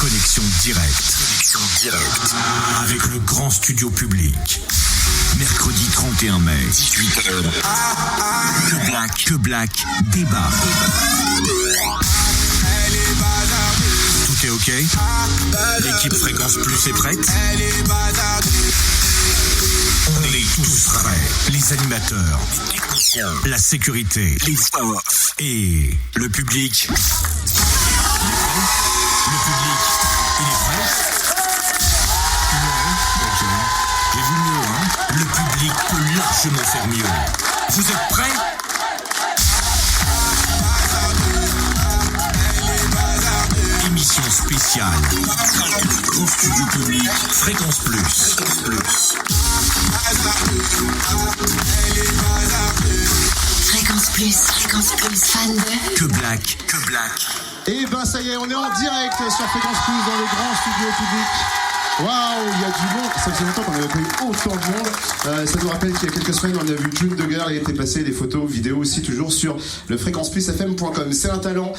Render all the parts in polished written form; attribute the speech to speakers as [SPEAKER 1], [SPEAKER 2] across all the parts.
[SPEAKER 1] Connexion directe. Avec le grand studio public. Mercredi 31 mai, 18h. Que Black débarque. Tout est ok? L'équipe Fréquence Plus est prête? On est tous prêts. Les animateurs, la sécurité, les voix et le public. Le public, il est prêt? Ouais, ok. J'ai vu mieux, hein? Le public peut largement faire mieux. Vous êtes prêts? Émission spéciale. Grand studio public, Fréquence Plus.
[SPEAKER 2] Fréquence Plus, fan de...
[SPEAKER 1] Que Black.
[SPEAKER 3] Et ben ça y est, on est en direct sur Fréquence Plus dans le grand studio public. Waouh, il y a du monde. Ça faisait longtemps qu'on n'avait pas eu autant de monde. Ça nous rappelle qu'il y a quelques semaines, on a vu June Duggar. Il était passé des photos, vidéos aussi, toujours sur le fréquenceplusfm.com. C'est un talent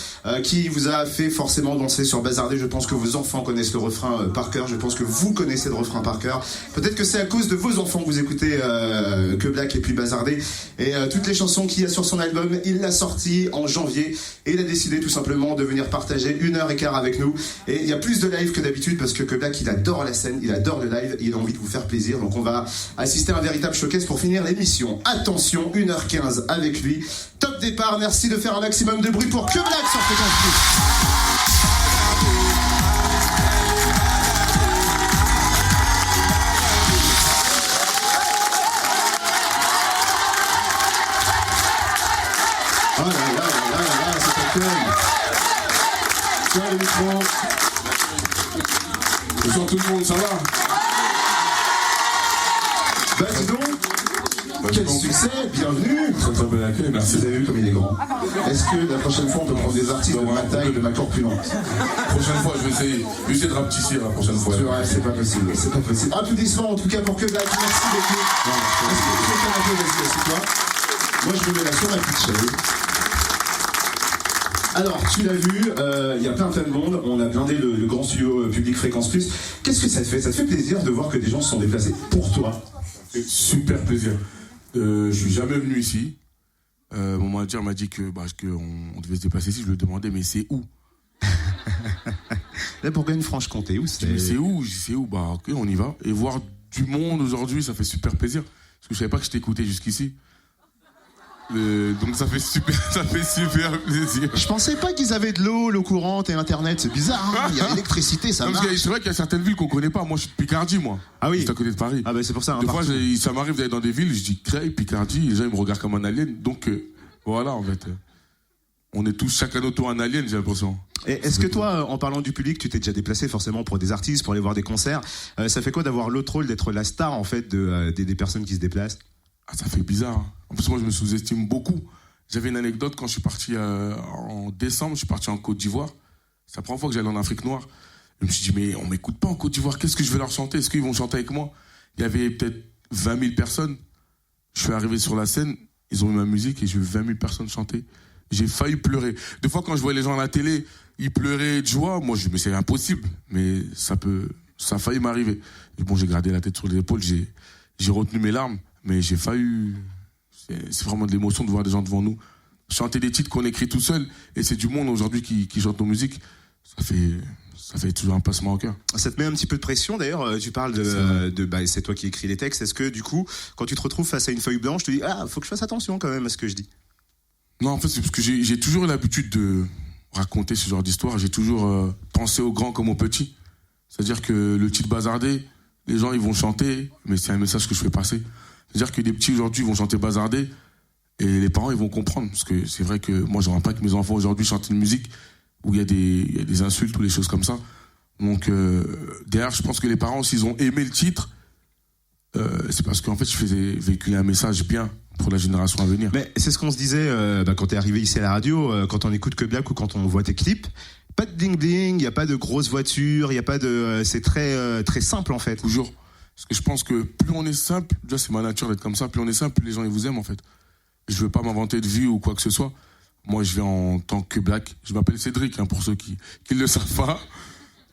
[SPEAKER 3] qui vous a fait forcément danser sur Bazardé. Je pense que vos enfants connaissent le refrain par cœur. Je pense que vous connaissez le refrain par cœur. Peut-être que c'est à cause de vos enfants que vous écoutez Que Black et puis Bazardé. Et toutes les chansons qu'il y a sur son album, il l'a sorti en janvier. Et il a décidé tout simplement de venir partager 1h15 avec nous. Et il y a plus de live que d'habitude parce que Black, il adore la scène, il adore le live, il a envie de vous faire plaisir. Donc on va assister à un véritable showcase pour finir l'émission. Attention, 1h15 avec lui. Top départ, merci de faire un maximum de bruit pour Que Black sur Fréquence Plus. Oh là là là là là, c'est accueil. Tiens le micro.
[SPEAKER 4] Bonjour tout le monde, ça va?
[SPEAKER 3] Bah dis donc, quel succès, bienvenue.
[SPEAKER 4] Très bel accueil, merci.
[SPEAKER 3] Vous avez vu comme il est grand. Est-ce que la prochaine fois on peut prendre des artistes de ma taille, de ma corpulence?
[SPEAKER 4] Prochaine fois, je vais essayer de rapetisser la prochaine fois.
[SPEAKER 3] C'est vrai, c'est pas possible. Applaudissements en tout cas pour Que Black, merci beaucoup. Est-ce que tu fais un peu, vas-y, assieds-toi. Moi je me mets là sur ma petite chaise. Alors, tu l'as vu, il y a plein de monde, on a blindé le grand studio public Fréquence Plus. Qu'est-ce que ça te fait? Ça te fait plaisir de voir que des gens se sont déplacés pour toi?
[SPEAKER 4] Ça fait super plaisir. Je suis jamais venu ici. Mon manager m'a dit qu'on devait se déplacer ici, je lui ai demandé, mais c'est où?
[SPEAKER 3] Là, Bourgogne-Franche-Comté, où c'est?
[SPEAKER 4] C'est où? Bah ok, on y va. Et voir du monde aujourd'hui, ça fait super plaisir. Parce que je savais pas que je t'écoutais jusqu'ici. Donc ça fait super plaisir.
[SPEAKER 3] Je pensais pas qu'ils avaient de l'eau courante et internet, c'est bizarre, hein. Il y a l'électricité, ça marche.
[SPEAKER 4] C'est vrai qu'il y a certaines villes qu'on connaît pas. Moi je suis de Picardie, moi.
[SPEAKER 3] Ah oui.
[SPEAKER 4] Juste à côté de Paris.
[SPEAKER 3] Ah bah c'est pour ça.
[SPEAKER 4] Des fois ça m'arrive d'aller dans des villes, je dis Creil, Picardie, les gens ils me regardent comme un alien. Donc voilà en fait. On est tous chacun notre tour un alien, j'ai l'impression.
[SPEAKER 3] Et est-ce que toi, en parlant du public, tu t'es déjà déplacé forcément pour des artistes, pour aller voir des concerts, ça fait quoi d'avoir l'autre rôle d'être la star en fait des personnes qui se déplacent?
[SPEAKER 4] Ah, ça fait bizarre. Hein. En plus, moi, je me sous-estime beaucoup. J'avais une anecdote quand je suis parti en décembre, je suis parti en Côte d'Ivoire. C'est la première fois que j'allais en Afrique noire. Je me suis dit, mais on m'écoute pas en Côte d'Ivoire, qu'est-ce que je vais leur chanter? Est-ce qu'ils vont chanter avec moi? Il y avait peut-être 20 000 personnes. Je suis arrivé sur la scène, ils ont mis ma musique et j'ai vu 20 000 personnes chanter. J'ai failli pleurer. Des fois, quand je voyais les gens à la télé, ils pleuraient de joie. Moi, je me disais, c'est impossible. Mais ça a failli m'arriver. Et bon, j'ai gardé la tête sur les épaules, j'ai retenu mes larmes. Mais j'ai failli... C'est vraiment de l'émotion de voir des gens devant nous chanter des titres qu'on écrit tout seul. Et c'est du monde aujourd'hui qui chante nos musiques. Ça fait toujours un passement au cœur.
[SPEAKER 3] Ça te met un petit peu de pression d'ailleurs. Tu parles c'est toi qui écris les textes. Est-ce que du coup, quand tu te retrouves face à une feuille blanche, tu te dis faut que je fasse attention quand même à ce que je dis?
[SPEAKER 4] Non, en fait, c'est parce que j'ai toujours eu l'habitude de raconter ce genre d'histoire. J'ai toujours pensé aux grands comme aux petits. C'est-à-dire que le titre Bazardé, les gens ils vont chanter, mais c'est un message que je fais passer. C'est-à-dire que des petits aujourd'hui vont chanter Bazardé et les parents ils vont comprendre. Parce que c'est vrai que moi j'aimerais pas que mes enfants aujourd'hui chantent une musique où il y a des insultes ou des choses comme ça. Donc derrière, je pense que les parents, s'ils ont aimé le titre, c'est parce qu'en fait je faisais véhiculer un message bien pour la génération à venir.
[SPEAKER 3] Mais c'est ce qu'on se disait quand t'es arrivé ici à la radio, quand on écoute Que Black ou quand on voit tes clips. Pas de ding-ding, il n'y a pas de grosses voitures, il y a pas de... c'est très, très simple en fait.
[SPEAKER 4] Toujours. Parce que je pense que plus on est simple, déjà c'est ma nature d'être comme ça, plus on est simple, plus les gens ils vous aiment en fait. Je veux pas m'inventer de vie ou quoi que ce soit. Moi je viens en tant que Black, je m'appelle Cédric pour ceux qui le savent pas.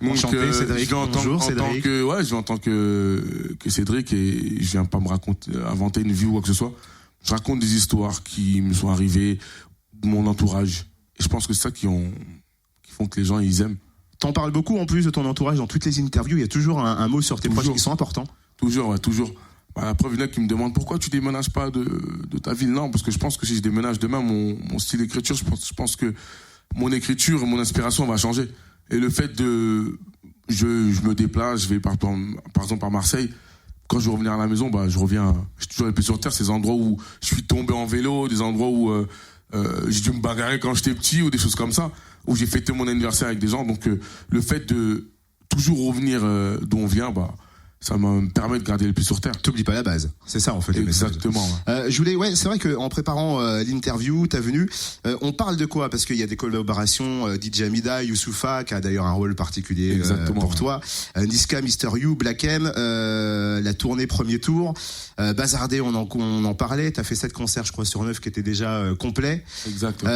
[SPEAKER 4] Donc,
[SPEAKER 2] Enchanté, Cédric. Bonjour, Cédric.
[SPEAKER 4] Je vais en tant que Cédric et je viens pas me inventer une vie ou quoi que ce soit. Je raconte des histoires qui me sont arrivées, de mon entourage. Et je pense que c'est ça qui font que les gens, ils aiment.
[SPEAKER 2] T'en parles beaucoup en plus de ton entourage dans toutes les interviews. Il y a toujours un mot sur tes proches qui sont importants.
[SPEAKER 4] Toujours. La preuve, il y en a qui me demandent pourquoi tu déménages pas de ta ville. Non, parce que je pense que si je déménage demain, mon style d'écriture, je pense que mon écriture, mon inspiration va changer. Et le fait je me déplace, je vais par exemple à Marseille. Quand je vais revenir à la maison, je suis toujours les pieds sur terre. Ces endroits où je suis tombé en vélo, des endroits où j'ai dû me bagarrer quand j'étais petit ou des choses comme ça, où j'ai fêté mon anniversaire avec des gens. Donc le fait de toujours revenir d'où on vient, ça me permet de garder les pieds sur terre.
[SPEAKER 2] T'oublies pas la base. C'est ça, en fait.
[SPEAKER 4] Exactement.
[SPEAKER 2] C'est vrai qu'en préparant l'interview, ta venue, on parle de quoi? Parce qu'il y a des collaborations, DJ Amida, Youssoupha, qui a d'ailleurs un rôle particulier pour toi. Niska, Mr. You, Black M, la tournée premier tour. Bazardé, on en parlait. T'as fait 7 concerts, je crois, sur 9 qui étaient déjà complets.
[SPEAKER 4] Exactement.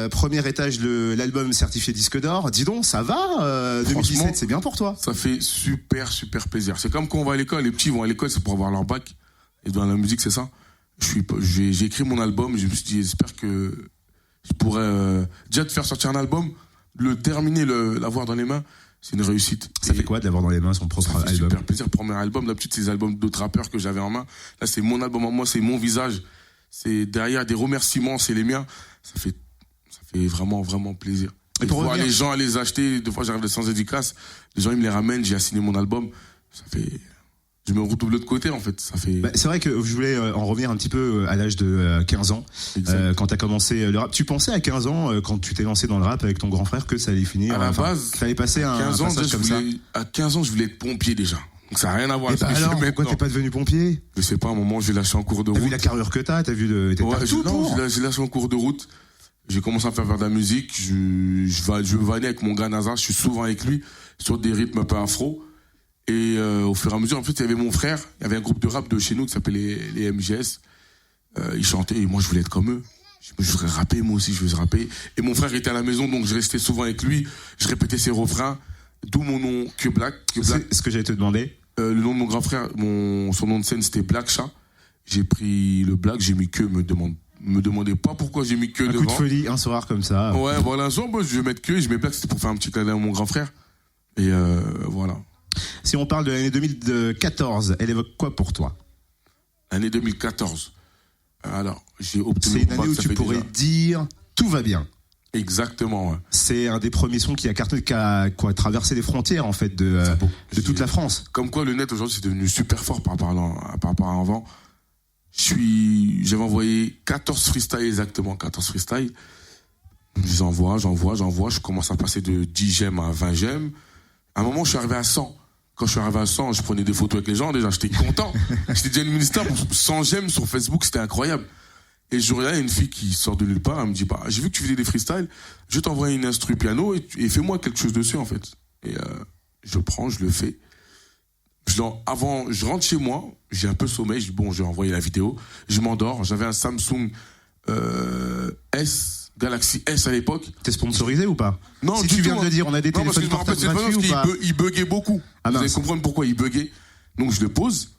[SPEAKER 2] Premier étage de l'album certifié disque d'or. Dis donc, ça va 2017, c'est bien pour toi.
[SPEAKER 4] Ça fait super plaisir. C'est comme quand on va à l'école, les petits vont à l'école, c'est pour avoir leur bac. Et dans la musique, c'est ça. J'ai écrit mon album, je me suis dit, j'espère que je pourrais déjà te faire sortir un album, le terminer, l'avoir dans les mains, c'est une réussite.
[SPEAKER 2] Ça fait quoi de l'avoir dans les mains, son propre album?
[SPEAKER 4] Super plaisir. Premier album, d'habitude, c'est les albums d'autres rappeurs que j'avais en main. Là, c'est mon album en moi, c'est mon visage. C'est derrière des remerciements, c'est les miens. Ça fait vraiment plaisir. Et pour voir les gens aller les acheter, des fois j'arrive sans dédicace, les gens ils me les ramènent, j'ai signé mon album. Je me retrouve de l'autre côté en fait.
[SPEAKER 2] C'est vrai que je voulais en revenir un petit peu à l'âge de 15 ans, quand tu as commencé le rap. Tu pensais à 15 ans, quand tu t'es lancé dans le rap avec ton grand frère, que ça allait finir?
[SPEAKER 4] À la base,
[SPEAKER 2] ça allait passer un passage comme ça.
[SPEAKER 4] À 15 ans, je voulais être pompier déjà. Donc ça n'a rien à voir avec
[SPEAKER 2] alors, pourquoi t'es pas devenu pompier?
[SPEAKER 4] Je sais pas, à un moment, j'ai lâché en cours de route.
[SPEAKER 2] T'as vu la carrure que t'as vu
[SPEAKER 4] j'ai lâché en cours de route. J'ai commencé à faire de la musique. Je vanais avec mon gars Nazar. Je suis souvent avec lui sur des rythmes un peu afro. Et au fur et à mesure, en fait, il y avait mon frère. Il y avait un groupe de rap de chez nous qui s'appelait les MGS. Ils chantaient et moi, je voulais être comme eux. Je voudrais rapper, moi aussi, je veux rapper. Et mon frère était à la maison, donc je restais souvent avec lui. Je répétais ses refrains. D'où mon nom, Que Black.
[SPEAKER 2] C'est ce que j'allais te demander.
[SPEAKER 4] Le nom de mon grand frère, son nom de scène, c'était Black Chat. J'ai pris le Black, j'ai mis Que, me demandez pas pourquoi j'ai mis Que devant.
[SPEAKER 2] Un coup de folie, un soir comme ça.
[SPEAKER 4] Ouais, voilà, un soir, je vais mettre Que, je mets Black, c'était pour faire un petit clin d'œil à mon grand frère. Et voilà.
[SPEAKER 2] Si on parle de l'année 2014, elle évoque quoi pour toi?
[SPEAKER 4] L'année 2014. Alors, j'ai obtenu.
[SPEAKER 2] C'est une année où tu pourrais dire tout va bien.
[SPEAKER 4] Exactement. Ouais.
[SPEAKER 2] C'est un des premiers sons qui a cartonné, qui a traversé les frontières en fait de toute la France.
[SPEAKER 4] Comme quoi, le net aujourd'hui c'est devenu super fort par rapport à avant. J'avais envoyé 14 freestyles exactement, 14 freestyles. J'envoie. Je commence à passer de 10 j'aime à 20 j'aime. À un moment, je suis arrivé à 100. Quand je suis arrivé à 100, je prenais des photos avec les gens. Déjà, j'étais content. J'étais déjà une ministère. 100 j'aime sur Facebook, c'était incroyable. Et je regarde une fille qui sort de nulle part. Elle me dit, j'ai vu que tu faisais des freestyles. Je vais t'envoyer une instru piano et fais-moi quelque chose dessus, en fait. Et je prends, je le fais. Je rentre chez moi. J'ai un peu sommeil. Je dis, j'ai envoyé la vidéo. Je m'endors. J'avais un Samsung Galaxy S à l'époque.
[SPEAKER 2] T'es sponsorisé ou pas? Non,
[SPEAKER 4] si
[SPEAKER 2] tu viens de le dire, on a des téléphones portables gratuits ou pas?
[SPEAKER 4] Il buguait beaucoup. Vous allez comprendre pourquoi il buguait. Donc je le pose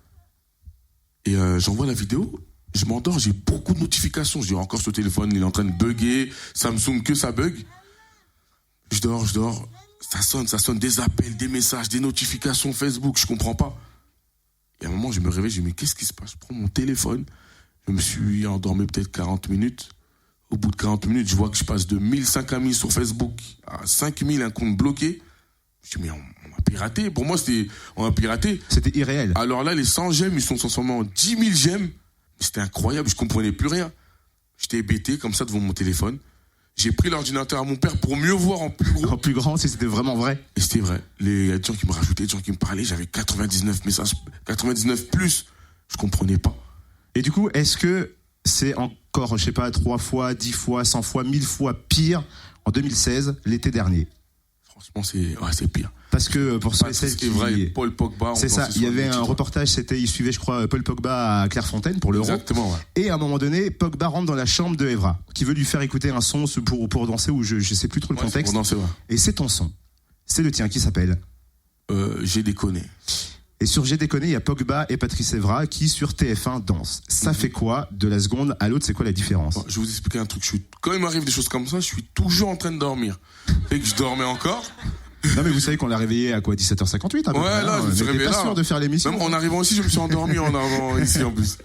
[SPEAKER 4] et j'envoie la vidéo. Je m'endors, j'ai beaucoup de notifications. Je dis encore ce téléphone, il est en train de bugger. Samsung, que ça bug. Je dors. Ça sonne, des appels, des messages, des notifications Facebook, je comprends pas. Et à un moment, je me réveille, je dis, mais qu'est-ce qui se passe? Je prends mon téléphone, je me suis endormi peut-être 40 minutes. Au bout de 40 minutes, je vois que je passe de 1005 amis sur Facebook à 5000, un compte bloqué. Je dis, mais on m'a piraté. Pour moi, on m'a piraté.
[SPEAKER 2] C'était irréel.
[SPEAKER 4] Alors là, les 100 j'aime, ils sont transformés en 10 000 j'aime. C'était incroyable, je comprenais plus rien. J'étais hébété comme ça devant mon téléphone. J'ai pris l'ordinateur à mon père pour mieux voir en plus gros.
[SPEAKER 2] En plus grand, si c'était vraiment vrai.
[SPEAKER 4] Et c'était vrai. Il y a des gens qui me rajoutaient, des gens qui me parlaient. J'avais 99 messages, 99 plus. Je comprenais pas.
[SPEAKER 2] Et du coup, est-ce que c'est encore, je sais pas, 3 fois, 10 fois, 100 fois, 1000 fois pire en 2016, l'été dernier?
[SPEAKER 4] Franchement, c'est pire.
[SPEAKER 2] Parce que pour ceux et celles qui...
[SPEAKER 4] vrai, Paul Pogba...
[SPEAKER 2] C'est ça, il y avait un reportage, il suivait, je crois, Paul Pogba à Clairefontaine pour l'Euro.
[SPEAKER 4] Exactement, ouais.
[SPEAKER 2] Et à un moment donné, Pogba rentre dans la chambre de Evra, qui veut lui faire écouter un son pour danser, ou je sais plus trop le contexte.
[SPEAKER 4] Pour danser, ouais.
[SPEAKER 2] Et c'est ton son. c'est le tien qui s'appelle
[SPEAKER 4] J'ai déconné.
[SPEAKER 2] Et sur J'ai déconné, il y a Pogba et Patrice Evra qui sur TF1 dansent. Ça fait quoi de la seconde à l'autre? C'est quoi la différence?
[SPEAKER 4] Je vais vous expliquer un truc. Quand il m'arrive des choses comme ça, je suis toujours en train de dormir. Et que je dormais encore.
[SPEAKER 2] Non mais vous savez qu'on l'a réveillé à quoi, 17h58 à peu près,
[SPEAKER 4] là, je me suis réveillé
[SPEAKER 2] pas
[SPEAKER 4] là.
[SPEAKER 2] sûr de faire l'émission.
[SPEAKER 4] Même en arrivant ici, je me suis endormi en arrivant ici en plus.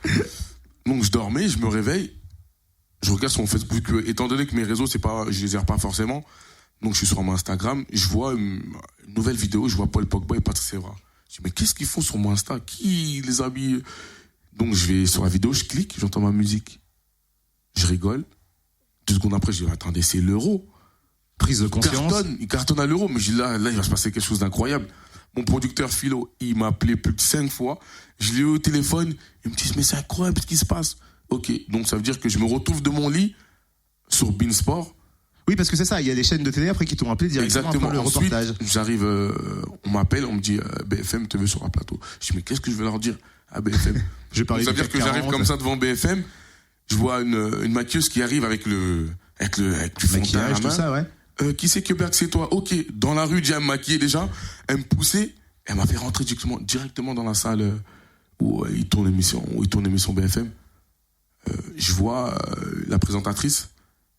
[SPEAKER 4] Donc je dormais, je me réveille, je regarde sur mon Facebook, étant donné que mes réseaux, je les gère pas forcément. Donc je suis sur mon Instagram, je vois une nouvelle vidéo, je vois Paul Pogba et Patrice Evra. Je dis mais qu'est-ce qu'ils font sur mon Insta? Qui les a mis? Donc je vais sur la vidéo, je clique, j'entends ma musique. Je rigole. 2 secondes après, je dis attendez, c'est l'Euro.
[SPEAKER 2] Prise de conscience.
[SPEAKER 4] Il cartonne à l'Euro, mais je dis là, il va se passer quelque chose d'incroyable. Mon producteur Philo, il m'a appelé plus de 5 fois. Je l'ai eu au téléphone, il me dit mais c'est incroyable ce qui se passe. Ok, donc ça veut dire que je me retrouve de mon lit sur Beansport.
[SPEAKER 2] Oui, parce que c'est ça, il y a des chaînes de télé après qui t'ont appelé directement après le
[SPEAKER 4] Ensuite,
[SPEAKER 2] reportage.
[SPEAKER 4] J'arrive, on m'appelle, on me dit BFM te veut sur un plateau. Je dis mais qu'est-ce que je vais leur dire à BFM?
[SPEAKER 2] Je vais parler
[SPEAKER 4] ça veut dire que j'arrive comme ça devant BFM, je vois une maquilleuse qui arrive avec du fond de teint à la main.
[SPEAKER 2] Tout ça, ouais.
[SPEAKER 4] Qui c'est que Berg, c'est toi? Ok, dans la rue, déjà, elle me maquillait déjà, elle me poussait, elle m'a fait rentrer directement dans la salle où il tourne l'émission BFM. Je vois la présentatrice,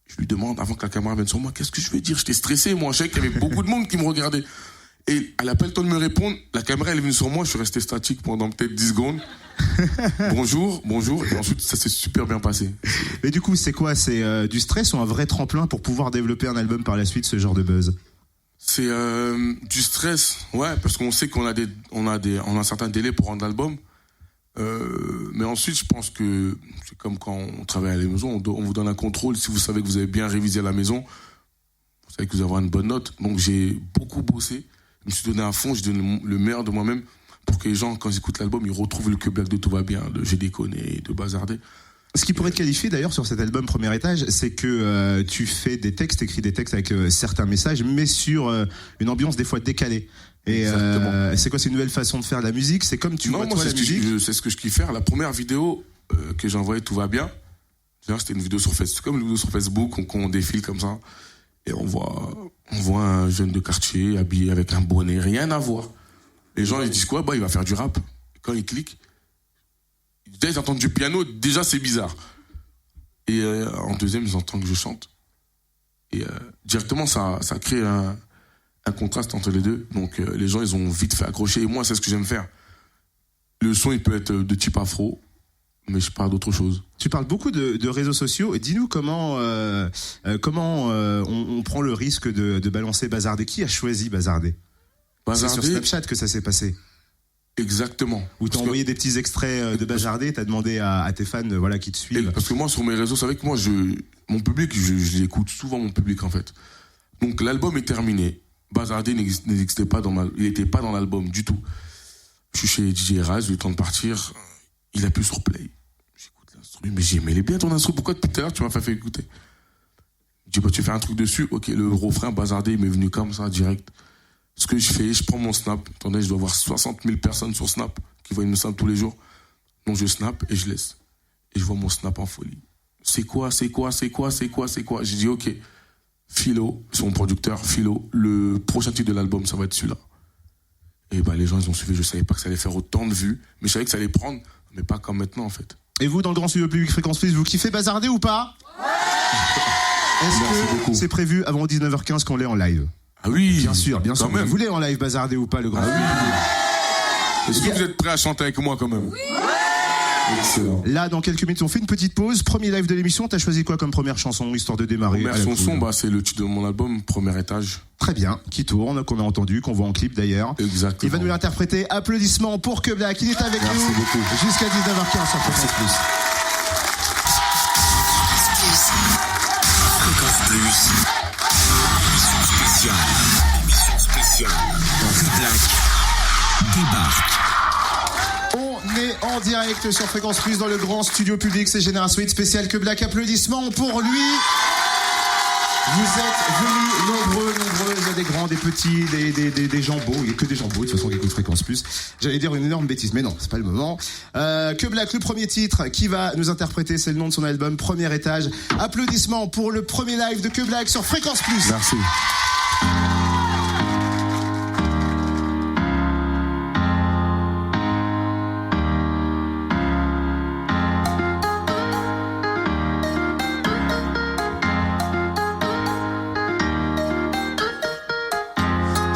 [SPEAKER 4] je lui demande, avant que la caméra vienne sur moi, qu'est-ce que je vais dire? J'étais stressé, moi, je savais qu'il y avait beaucoup de monde qui me regardait. Et elle n'a pas le temps de me répondre, la caméra elle est venue sur moi, je suis resté statique pendant peut-être 10 secondes. bonjour, et ensuite ça s'est super bien passé.
[SPEAKER 2] Mais du coup, c'est quoi? C'est du stress ou un vrai tremplin pour pouvoir développer un album par la suite, ce genre de buzz?
[SPEAKER 4] C'est du stress, ouais, parce qu'on sait qu'on a un certain délai pour rendre l'album. Mais ensuite, je pense que c'est comme quand on travaille à la maison, on vous donne un contrôle. Si vous savez que vous avez bien révisé à la maison, vous savez que vous avez une bonne note. Donc j'ai beaucoup bossé, je me suis donné à fond, j'ai donné le meilleur de moi-même pour que les gens, quand ils écoutent l'album, ils retrouvent le Que Black de Tout va bien, de J'ai déconné, de Bazardé.
[SPEAKER 2] Ce qui pourrait te qualifier d'ailleurs sur cet album Premier Étage, c'est que tu fais des textes, écris des textes avec certains messages, mais sur une ambiance des fois décalée. Et c'est quoi, c'est une nouvelle façon de faire de la musique? C'est comme tu vois toi la musique?
[SPEAKER 4] C'est ce que je kiffe faire. La première vidéo que j'ai envoyée, Tout va bien. C'était une vidéo sur Facebook, comme une vidéo sur Facebook, on défile comme ça. Et on voit un jeune de quartier habillé avec un bonnet, rien à voir. Les gens ils disent quoi? Il va faire du rap. Et quand ils cliquent, déjà ils entendent du piano, déjà c'est bizarre. Et en deuxième, ils entendent que je chante. Et directement, ça crée un contraste entre les deux. Donc les gens, ils ont vite fait accrocher. Et moi, c'est ce que j'aime faire. Le son, il peut être de type afro, mais je parle d'autre chose.
[SPEAKER 2] Tu parles beaucoup de réseaux sociaux. Et dis-nous comment on prend le risque de balancer Bazardé. Qui a choisi Bazardé? C'est sur Snapchat que ça s'est passé.
[SPEAKER 4] Exactement.
[SPEAKER 2] Où t'as envoyé des petits extraits de Bazardé, t'as demandé à tes fans qui te suivent.
[SPEAKER 4] Parce que moi, sur mes réseaux, c'est vrai que moi, mon public, je l'écoute souvent, mon public, en fait. Donc l'album est terminé. Bazardé n'existait pas il n'était pas dans l'album du tout. Je suis chez DJ Raz, le temps de partir, il appuie sur play. J'écoute l'instru, mais j'aimais bien ton instru, pourquoi depuis tout à l'heure tu m'as fait écouter? Je dis tu fais un truc dessus, ok, le refrain Bazardé il m'est venu comme ça, direct. Ce que je fais, je prends mon snap, attendez, je dois avoir 60 000 personnes sur Snap qui voient une snap tous les jours. Donc je snap et je laisse. Et je vois mon snap en folie. C'est quoi? J'ai dit ok. Philo, c'est mon producteur, Philo, le prochain titre de l'album, ça va être celui-là. Et les gens, ils ont suivi, je savais pas que ça allait faire autant de vues, mais je savais que ça allait prendre, mais pas comme maintenant, en fait.
[SPEAKER 2] Et vous, dans le grand studio public Fréquence Plus, vous kiffez Bazardé ou pas? Est-ce que c'est prévu avant 19h15 qu'on l'ait en live?
[SPEAKER 4] Ah oui!
[SPEAKER 2] Bien sûr.
[SPEAKER 4] Même.
[SPEAKER 2] Vous voulez en live Bazardé ou pas, le grand studio?
[SPEAKER 4] Est-ce que vous êtes prêts à chanter avec moi, quand même? Oui! Excellent.
[SPEAKER 2] Là, dans quelques minutes, on fait une petite pause. Premier live de l'émission, t'as choisi quoi comme première chanson, histoire de démarrer?
[SPEAKER 4] Première chanson, c'est le titre de mon album, Premier Étage.
[SPEAKER 2] Très bien, qui tourne, qu'on a entendu, qu'on voit en clip d'ailleurs.
[SPEAKER 4] Exactement.
[SPEAKER 2] Il va nous l'interpréter. Applaudissements pour Que Black, il est avec nous.
[SPEAKER 4] Merci beaucoup.
[SPEAKER 2] Jusqu'à 19h15 sur Fréquence Plus.
[SPEAKER 1] Fréquence Plus. Émission spéciale. Que Black débarque.
[SPEAKER 2] On est en direct sur Fréquence Plus dans le grand studio public. C'est Génération Hit spécial Que Black. Applaudissements pour lui. Vous êtes venus nombreux. Il y a des grands, des petits, des gens beaux. Il n'y a que des gens beaux, de toute façon, qui écoutent Fréquence Plus. J'allais dire une énorme bêtise, mais non, c'est pas le moment. Que Black, le premier titre qui va nous interpréter, c'est le nom de son album, Premier Étage. Applaudissements pour le premier live de Que Black sur Fréquence Plus.
[SPEAKER 4] Merci.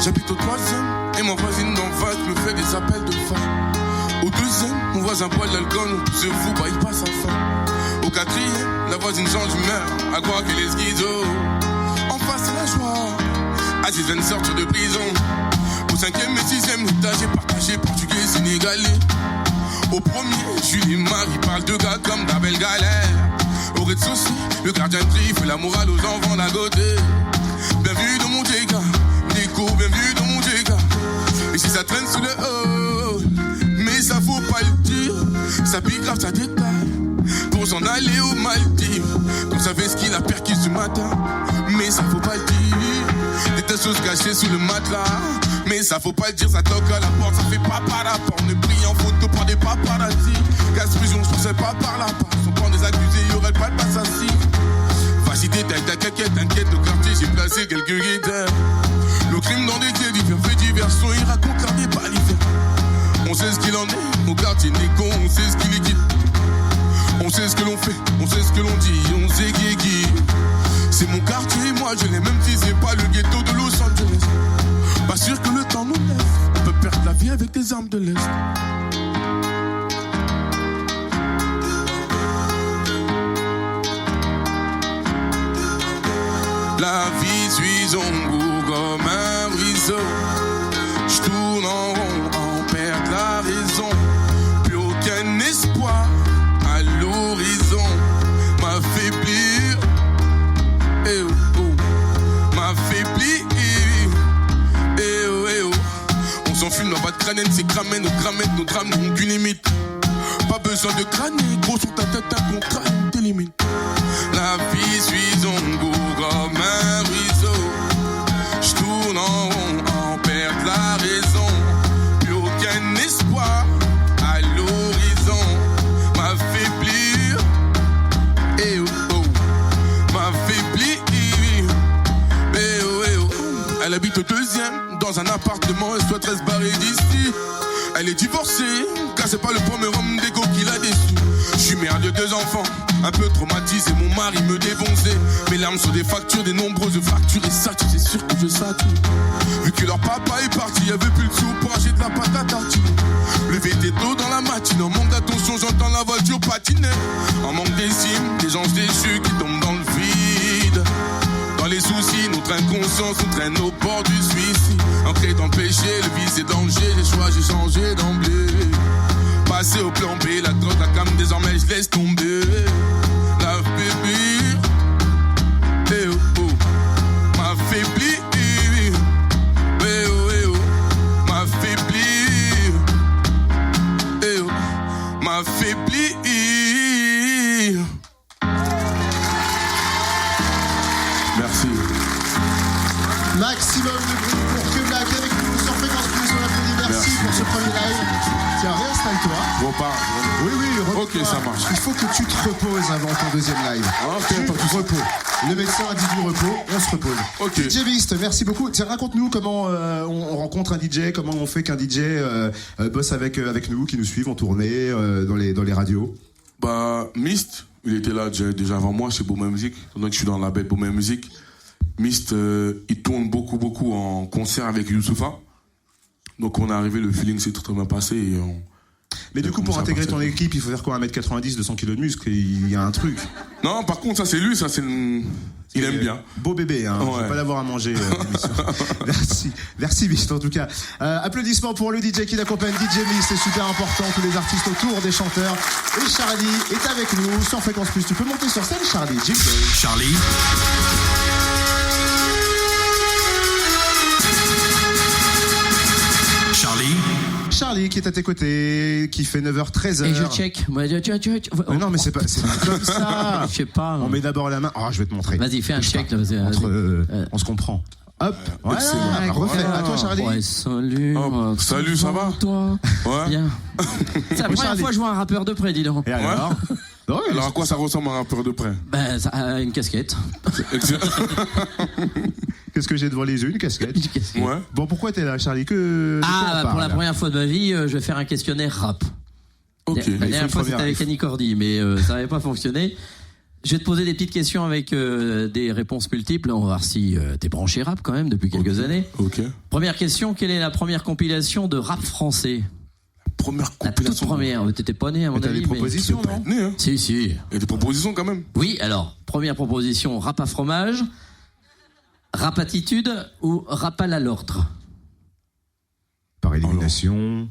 [SPEAKER 4] J'habite au 3e et ma voisine d'en face me fait des appels de femme. Au 2e, mon voisin boit de l'alcool, on se fout, bah il passe à fin. Au 4e, la voisine change d'humeur, à croire qu'elle est schizo. En face, c'est la joie, Aziz vient de sortir de prison. Au 5e et 6e étage, j'ai partagé portugais sénégalais. Au 1er, Julie Marie parle de gars comme d'Abel Galère. Au rez-de-chaussée, le gardien de prix fait la morale aux enfants d'à côté. Bienvenue dans mon dégât, Nico, bienvenue dans mon dégât. Et si ça traîne sous le haut, mais ça faut pas le dire. Ça pique grave, ça détaille. Pour s'en aller aux Maldives. On savait ce qu'il a perquis ce matin, mais ça faut pas le dire. Des tas de choses cachées sous le matelas, mais ça faut pas le dire. Ça toque à la porte, ça fait pas par la porte. On est pris en photo par des paparazzi. Casse-prison, je pensais pas par la part. Son plan des accusés, y'aurait pas de passassi. Vas-y, détaille ta caquette, t'inquiète, au quartier, j'ai placé quelques guetteurs. Le crime dans des quais divers, fait diversion, il raconte l'un des pas l'hiver. On sait ce qu'il en est, au quartier Nico, on sait ce qu'il est dit. On sait ce que l'on fait, on sait ce que l'on dit, on sait qui est qui. C'est mon quartier, moi je l'ai, même si c'est pas le ghetto de Los Angeles. Pas sûr que le temps nous laisse, on peut perdre la vie avec des armes de l'Est. La vie suit son cours comme un ruisseau. J'tourne en rond, en perte la raison. Plus aucun espoir à l'horizon. M'affaiblir, eh oh oh. M'affaiblir, eh oh eh oh. On s'enfume dans pas de crâne, c'est cramé, nos grammettes, nos drames n'ont qu'une limite. Pas besoin de crâne, gros sur ta tête, un contrat, t'élimine. La vie suit son cours comme un ruisseau. J'tourne en rond, en perte la raison. Plus aucun espoir à l'horizon. M'affaiblir, eh oh oh. M'affaiblir, eh oh eh oh. Elle habite au 2e, dans un appartement, elle souhaiterait se barrer d'ici. Elle est divorcée, car c'est pas le premier homme d'égo qui l'a déçu. J'suis mère de 2 enfants, un peu traumatisé, mon mari me défonçait. Mes larmes sont des factures, des nombreuses fractures. Et ça, tu sais sûr que je sature. Vu que leur papa est parti, y'avait plus le sou pour acheter de la pâte à tartiner. Levé tôt dans la matinée, en manque d'attention, j'entends la voiture patiner. En manque d'estime, des gens déchus qui tombent dans le vide. Dans les soucis, notre inconscience nous traîne au bord du suicide. Ancré dans le péché, le vice et danger, les choix j'ai changé d'emblée. Passé au plan B, la drogue, la cam, désormais je laisse tomber. La bébé, eh oh oh, m'affaiblir, eh oh eh oh, m'affaiblir, eh oh, m'affaiblir. Merci.
[SPEAKER 3] Maximum de bruit pour que Black avec nous sur Fréquence Plus. On applaudit, merci pour ce premier live. Tiens, réinstalle-toi.
[SPEAKER 4] Bon, pas.
[SPEAKER 3] Oui, repose.
[SPEAKER 4] Ok, ça marche.
[SPEAKER 3] Il faut que tu te reposes avant ton deuxième live.
[SPEAKER 4] Ok, pas de
[SPEAKER 3] repos. Le médecin a dit du repos, on se repose.
[SPEAKER 4] Ok.
[SPEAKER 3] DJ Beast, merci beaucoup. Tiens, raconte-nous comment on rencontre un DJ, comment on fait qu'un DJ bosse avec nous, qui nous suivent en tournée, dans les radios.
[SPEAKER 4] Bah, Myst, il était là déjà avant moi chez Beaumain Musique. Donc je suis dans la bête Beaumain Musique. Myst, il tourne beaucoup en concert avec Youssoupha. Donc on est arrivé, le feeling s'est très bien passé. Et
[SPEAKER 3] mais du coup, pour intégrer ton équipe, il faut faire quoi, 1m90, 200 kg de muscle? Il y a un truc.
[SPEAKER 4] Non, par contre, ça c'est lui, ça c'est... Il aime bien.
[SPEAKER 3] Beau bébé, hein. Ouais. Je vais pas l'avoir à manger. Merci Myst en tout cas. Applaudissements pour le DJ qui l'accompagne, DJ Myst, c'est super important. Tous les artistes autour des chanteurs. Et Charlie est avec nous sur Fréquence Plus. Tu peux monter sur scène, Charlie.
[SPEAKER 1] Charlie. Charlie
[SPEAKER 3] qui est à tes côtés, qui fait 9h-13h.
[SPEAKER 5] Et je check.
[SPEAKER 3] Mais non, mais c'est pas comme ça.
[SPEAKER 5] Je sais pas.
[SPEAKER 3] On met d'abord la main. Je vais te montrer.
[SPEAKER 5] Vas-y, fais un check. Là,
[SPEAKER 3] on se comprend. Hop, voilà, refais. À toi, Charlie.
[SPEAKER 5] Ouais, salut.
[SPEAKER 4] Oh, salut, ça va?
[SPEAKER 5] Toi.
[SPEAKER 4] Ouais.
[SPEAKER 5] Bien. C'est la première fois que je vois un rappeur de près, dis donc.
[SPEAKER 3] Et alors?
[SPEAKER 4] Ouais. Alors, à quoi ça ressemble un rappeur de près?
[SPEAKER 5] Ben, une casquette.
[SPEAKER 3] Qu'est-ce que j'ai devant les yeux? Une casquette.
[SPEAKER 4] Ouais.
[SPEAKER 3] Bon, pourquoi t'es là, Charlie?
[SPEAKER 5] Pour la première fois de ma vie, je vais faire un questionnaire rap.
[SPEAKER 4] Ok.
[SPEAKER 5] La dernière fois, c'était avec Annie Cordy, mais ça n'avait pas fonctionné. Je vais te poser des petites questions avec des réponses multiples. On va voir si t'es branché rap quand même depuis quelques années.
[SPEAKER 4] Ok.
[SPEAKER 5] Première question, quelle est la première compilation de rap français?
[SPEAKER 4] Première
[SPEAKER 5] La
[SPEAKER 4] compilation.
[SPEAKER 5] toute première. T'étais pas né à mon avis.
[SPEAKER 2] T'as des propositions,
[SPEAKER 4] T'es pas
[SPEAKER 2] non?
[SPEAKER 4] né, hein?
[SPEAKER 5] Si.
[SPEAKER 4] Il y a des propositions quand même.
[SPEAKER 5] Oui, alors, première proposition, rap à fromage, rap attitude ou rap à l'ordre?
[SPEAKER 2] Par élimination.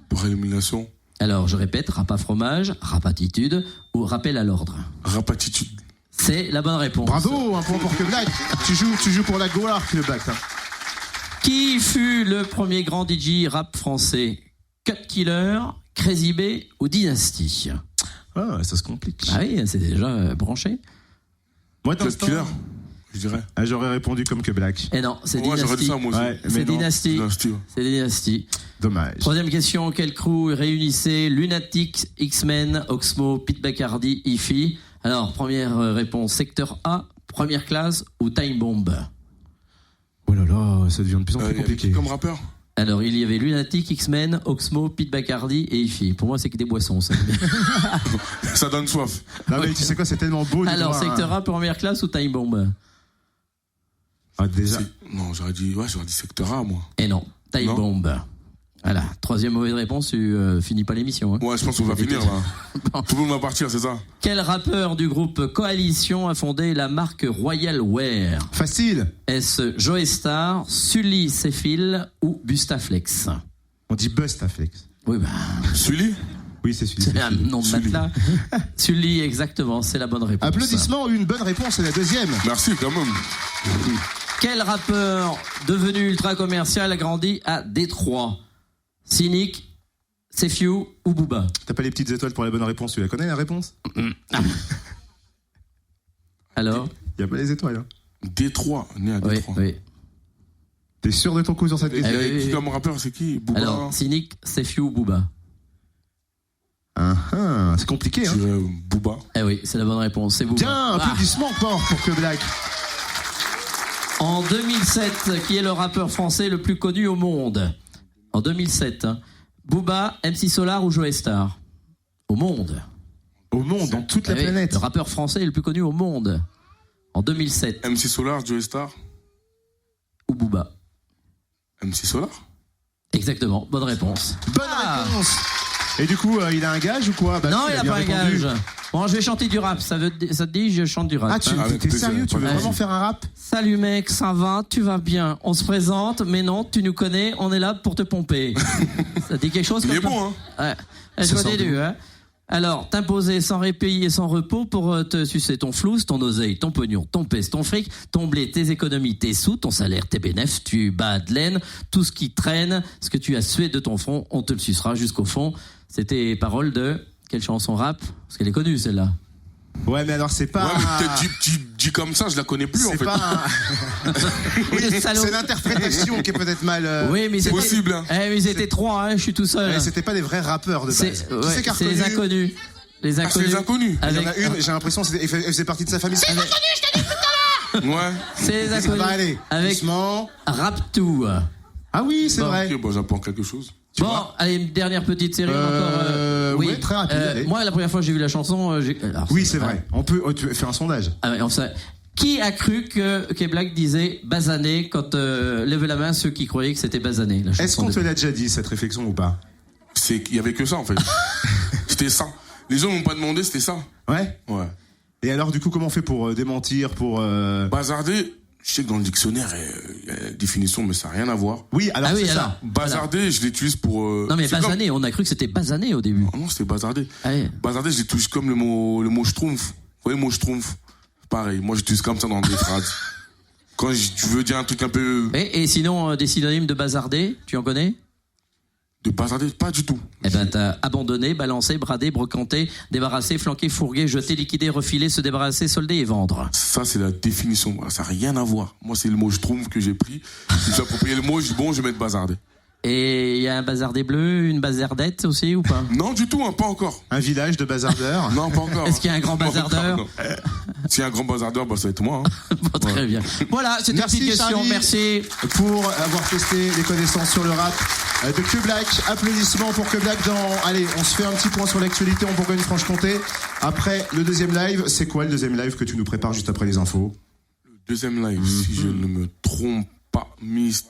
[SPEAKER 4] Par élimination.
[SPEAKER 5] Alors, je répète, rap à fromage, rap attitude ou rappel à l'ordre?
[SPEAKER 4] Rap attitude.
[SPEAKER 5] C'est la bonne réponse.
[SPEAKER 2] Bravo, un point pour que Black. Tu joues pour la gloire, que Black. Hein.
[SPEAKER 5] Qui fut le premier grand DJ rap français? Cut Killer, Crazy B ou Dynasty?
[SPEAKER 2] Ah, ça se complique.
[SPEAKER 5] Ah oui, c'est déjà branché.
[SPEAKER 2] Moi,
[SPEAKER 4] Cut Killer, je dirais.
[SPEAKER 2] Ah, j'aurais répondu comme que Black.
[SPEAKER 5] Et non, c'est
[SPEAKER 4] Ouais, j'aurais dit
[SPEAKER 5] Dynasty.
[SPEAKER 4] ça moi aussi.
[SPEAKER 2] Ouais, mais
[SPEAKER 5] C'est
[SPEAKER 2] non.
[SPEAKER 5] Dynasty.
[SPEAKER 4] Dynasty, ouais.
[SPEAKER 5] C'est Dynasty.
[SPEAKER 2] Dommage.
[SPEAKER 5] Troisième question, quel crew réunissait Lunatic, X-Men, Oxmo, Pete Bacardi, Ify? Alors, première réponse, secteur A, première classe ou Time Bomb?
[SPEAKER 2] Oh là là, ça devient de plus en plus compliqué.
[SPEAKER 4] Comme rappeur.
[SPEAKER 5] Alors, il y avait Lunatic, X-Men, Oxmo, Pete Bacardi et Ify. Pour moi, c'est que des boissons, ça.
[SPEAKER 4] Ça donne soif.
[SPEAKER 2] Non, mais tu sais quoi, c'est tellement beau. de
[SPEAKER 5] Alors,
[SPEAKER 2] voir
[SPEAKER 5] secteur A, première classe ou Time Bomb?
[SPEAKER 2] Ah, déjà.
[SPEAKER 4] Non, j'aurais dit secteur A, moi.
[SPEAKER 5] Et non, Time
[SPEAKER 4] Non.
[SPEAKER 5] Bomb. Voilà, troisième mauvaise réponse, tu finis pas l'émission. Hein.
[SPEAKER 4] Ouais, je pense qu'on va finir là. Tout le monde va partir, c'est ça.
[SPEAKER 5] Quel rappeur du groupe Coalition a fondé la marque Royal Wear?
[SPEAKER 2] Facile.
[SPEAKER 5] Est-ce Joe Star, Sully Céphile ou Bustaflex?
[SPEAKER 2] On dit Bustaflex.
[SPEAKER 5] Oui, bah,
[SPEAKER 4] Sully.
[SPEAKER 2] Oui, c'est celui.
[SPEAKER 5] c'est un nom de
[SPEAKER 4] Sully.
[SPEAKER 5] matelas. Sully, exactement, c'est la bonne réponse.
[SPEAKER 2] Applaudissements, une bonne réponse, c'est la deuxième.
[SPEAKER 4] Merci quand même.
[SPEAKER 5] Quel rappeur devenu ultra commercial a grandi à Détroit? Cynic, Sefiu ou Booba?
[SPEAKER 2] T'as pas les petites étoiles pour la bonne réponse, tu la connais la réponse?
[SPEAKER 5] Alors?
[SPEAKER 2] Y a pas les étoiles. Hein.
[SPEAKER 4] Détroit, né à
[SPEAKER 5] Oui,
[SPEAKER 4] Détroit.
[SPEAKER 5] oui.
[SPEAKER 2] T'es sûr de ton coup sur cette question?
[SPEAKER 5] oui.
[SPEAKER 4] Qui comme rappeur, c'est qui? Booba.
[SPEAKER 5] Alors, Cynic, Sefiu ou Booba?
[SPEAKER 2] C'est compliqué,
[SPEAKER 4] Je
[SPEAKER 2] hein.
[SPEAKER 4] dirais Booba.
[SPEAKER 5] Eh oui, c'est la bonne réponse, c'est Booba.
[SPEAKER 2] Bien, applaudissements encore pour que Black.
[SPEAKER 5] En 2007, qui est le rappeur français le plus connu au monde? En 2007, hein. Booba, MC Solar ou Joe Star? Au monde.
[SPEAKER 2] Au monde, dans toute la
[SPEAKER 5] Ah oui,
[SPEAKER 2] planète.
[SPEAKER 5] le rappeur français le plus connu au monde. En 2007.
[SPEAKER 4] MC Solar, Joe Star.
[SPEAKER 5] Ou Booba.
[SPEAKER 4] MC Solar.
[SPEAKER 5] Exactement, bonne réponse.
[SPEAKER 2] Bonne réponse. Et du coup, il a un gage ou quoi? Bah,
[SPEAKER 5] Non,
[SPEAKER 2] si,
[SPEAKER 5] il a
[SPEAKER 2] bien
[SPEAKER 5] pas un
[SPEAKER 2] répondu.
[SPEAKER 5] gage. Bon, je vais chanter du rap. Ça te dit, je chante du rap.
[SPEAKER 2] Ah, tu
[SPEAKER 5] hein.
[SPEAKER 4] Avec
[SPEAKER 2] t'es
[SPEAKER 4] plaisir.
[SPEAKER 2] sérieux? Tu veux
[SPEAKER 5] Ouais.
[SPEAKER 2] vraiment faire un rap?
[SPEAKER 5] Salut mec, ça va, tu vas bien. On se présente, mais non, tu nous connais, on est là pour te pomper. Ça te dit quelque chose
[SPEAKER 4] Il
[SPEAKER 5] comme
[SPEAKER 4] est
[SPEAKER 5] ça?
[SPEAKER 4] bon, hein.
[SPEAKER 5] Ouais. Je
[SPEAKER 2] Ça
[SPEAKER 5] vois
[SPEAKER 2] sort
[SPEAKER 5] des
[SPEAKER 2] d'où?
[SPEAKER 5] deux, hein. Alors, t'imposer sans répit et sans repos pour te sucer ton flouze, ton oseille, ton pognon, ton pèse, ton fric, ton blé, tes économies, tes sous, ton salaire, tes bénéfices, tu bats de laine, tout ce qui traîne, ce que tu as sué de ton front, on te le sucera jusqu'au fond. C'était paroles de quelle chanson rap? Parce qu'elle est connue celle-là.
[SPEAKER 2] Ouais, mais alors c'est pas.
[SPEAKER 4] Ouais, mais peut-être dit comme ça, je la connais plus en
[SPEAKER 2] C'est
[SPEAKER 4] fait.
[SPEAKER 2] pas un... Oui,
[SPEAKER 5] Les salauds.
[SPEAKER 2] c'est l'interprétation qui est peut-être mal.
[SPEAKER 5] Oui, mais
[SPEAKER 4] c'est
[SPEAKER 5] c'était-
[SPEAKER 4] possible, hein.
[SPEAKER 5] Eh, mais ils étaient trois, hein, je suis tout seul.
[SPEAKER 2] Ouais, c'était pas des vrais rappeurs de base.
[SPEAKER 5] C'est
[SPEAKER 2] Qui
[SPEAKER 5] ouais,
[SPEAKER 2] c'est qui a
[SPEAKER 5] c'est les
[SPEAKER 2] reconnu
[SPEAKER 5] inconnus. Les
[SPEAKER 4] Ah, c'est
[SPEAKER 5] inconnus.
[SPEAKER 4] les inconnus.
[SPEAKER 2] Il y en a
[SPEAKER 5] Avec-
[SPEAKER 2] une, j'ai l'impression que elle faisait partie de sa famille.
[SPEAKER 4] Ouais.
[SPEAKER 5] C'est les
[SPEAKER 2] Ça
[SPEAKER 5] inconnus.
[SPEAKER 2] va aller.
[SPEAKER 5] Avec
[SPEAKER 2] Doucement.
[SPEAKER 5] Raptou.
[SPEAKER 2] Ah oui, c'est
[SPEAKER 5] Bon.
[SPEAKER 2] vrai.
[SPEAKER 4] Ok, bon, j'apprends quelque chose.
[SPEAKER 5] Bon, allez, une dernière petite série
[SPEAKER 2] ouais, très rapide, allez.
[SPEAKER 5] moi, la première fois que j'ai vu la chanson, alors,
[SPEAKER 2] Oui, c'est vrai. On peut tu veux faire un sondage.
[SPEAKER 5] Ah ouais, enfin, qui a cru que Black disait basané quand levez la main ceux qui croyaient que c'était basané la chanson
[SPEAKER 2] Est-ce qu'on
[SPEAKER 5] de-
[SPEAKER 2] te l'a déjà dit cette réflexion ou pas?
[SPEAKER 4] C'est qu'il y avait que ça en fait. C'était ça. Les gens m'ont pas demandé, c'était ça.
[SPEAKER 2] Ouais.
[SPEAKER 4] Ouais.
[SPEAKER 2] Et alors du coup comment on fait pour démentir, pour
[SPEAKER 4] Bazarder, je sais que dans le dictionnaire, il y a la définition, mais ça n'a rien à voir.
[SPEAKER 2] Oui, alors
[SPEAKER 5] Ah oui,
[SPEAKER 2] c'est
[SPEAKER 5] alors.
[SPEAKER 2] ça.
[SPEAKER 4] Bazarder, je l'utilise pour.
[SPEAKER 5] Non mais
[SPEAKER 4] c'est
[SPEAKER 5] basané, on a cru que c'était basané au début.
[SPEAKER 4] comme- Non, c'était bazarder.
[SPEAKER 5] Ah ouais.
[SPEAKER 4] Bazarder, je l'utilise comme le mot schtroumpf. Vous voyez le mot schtroumpf? Pareil, moi j'utilise comme ça dans des phrases. Quand tu veux dire un truc un peu
[SPEAKER 5] Et sinon, des synonymes de bazarder, tu en connais?
[SPEAKER 4] de bazarder, pas du tout.
[SPEAKER 5] Eh ben, t'as abandonné, balancé, bradé, brocanté, débarrassé, flanqué, fourgué, jeté, liquidé, refilé, se débarrasser, solder et vendre.
[SPEAKER 4] Ça, c'est la définition. Ça n'a rien à voir. Moi, c'est le mot schtroumpf que j'ai pris. Je me suis approprié le mot, je dis bon, je vais mettre bazarder.
[SPEAKER 5] Et il y a un bazar des Bleus, une bazardette aussi ou pas?
[SPEAKER 4] Non, du tout, hein, pas encore.
[SPEAKER 2] Un village de bazardeurs?
[SPEAKER 4] Non, pas encore.
[SPEAKER 5] Est-ce qu'il y a un grand bazardeur?
[SPEAKER 4] S'il y a un grand bazardeur, bah, ça va être moi. Hein.
[SPEAKER 5] Bon, très bien. Voilà, c'est une petite question.
[SPEAKER 2] Charlie,
[SPEAKER 5] merci
[SPEAKER 2] pour avoir testé les connaissances sur le rap de Que Black. Applaudissements pour Que Black Allez, on se fait un petit point sur l'actualité en Bourgogne-Franche-Comté. Après le deuxième live, c'est quoi le deuxième live que tu nous prépares juste après les infos?
[SPEAKER 4] Le deuxième live, si je ne me trompe pas, Miss,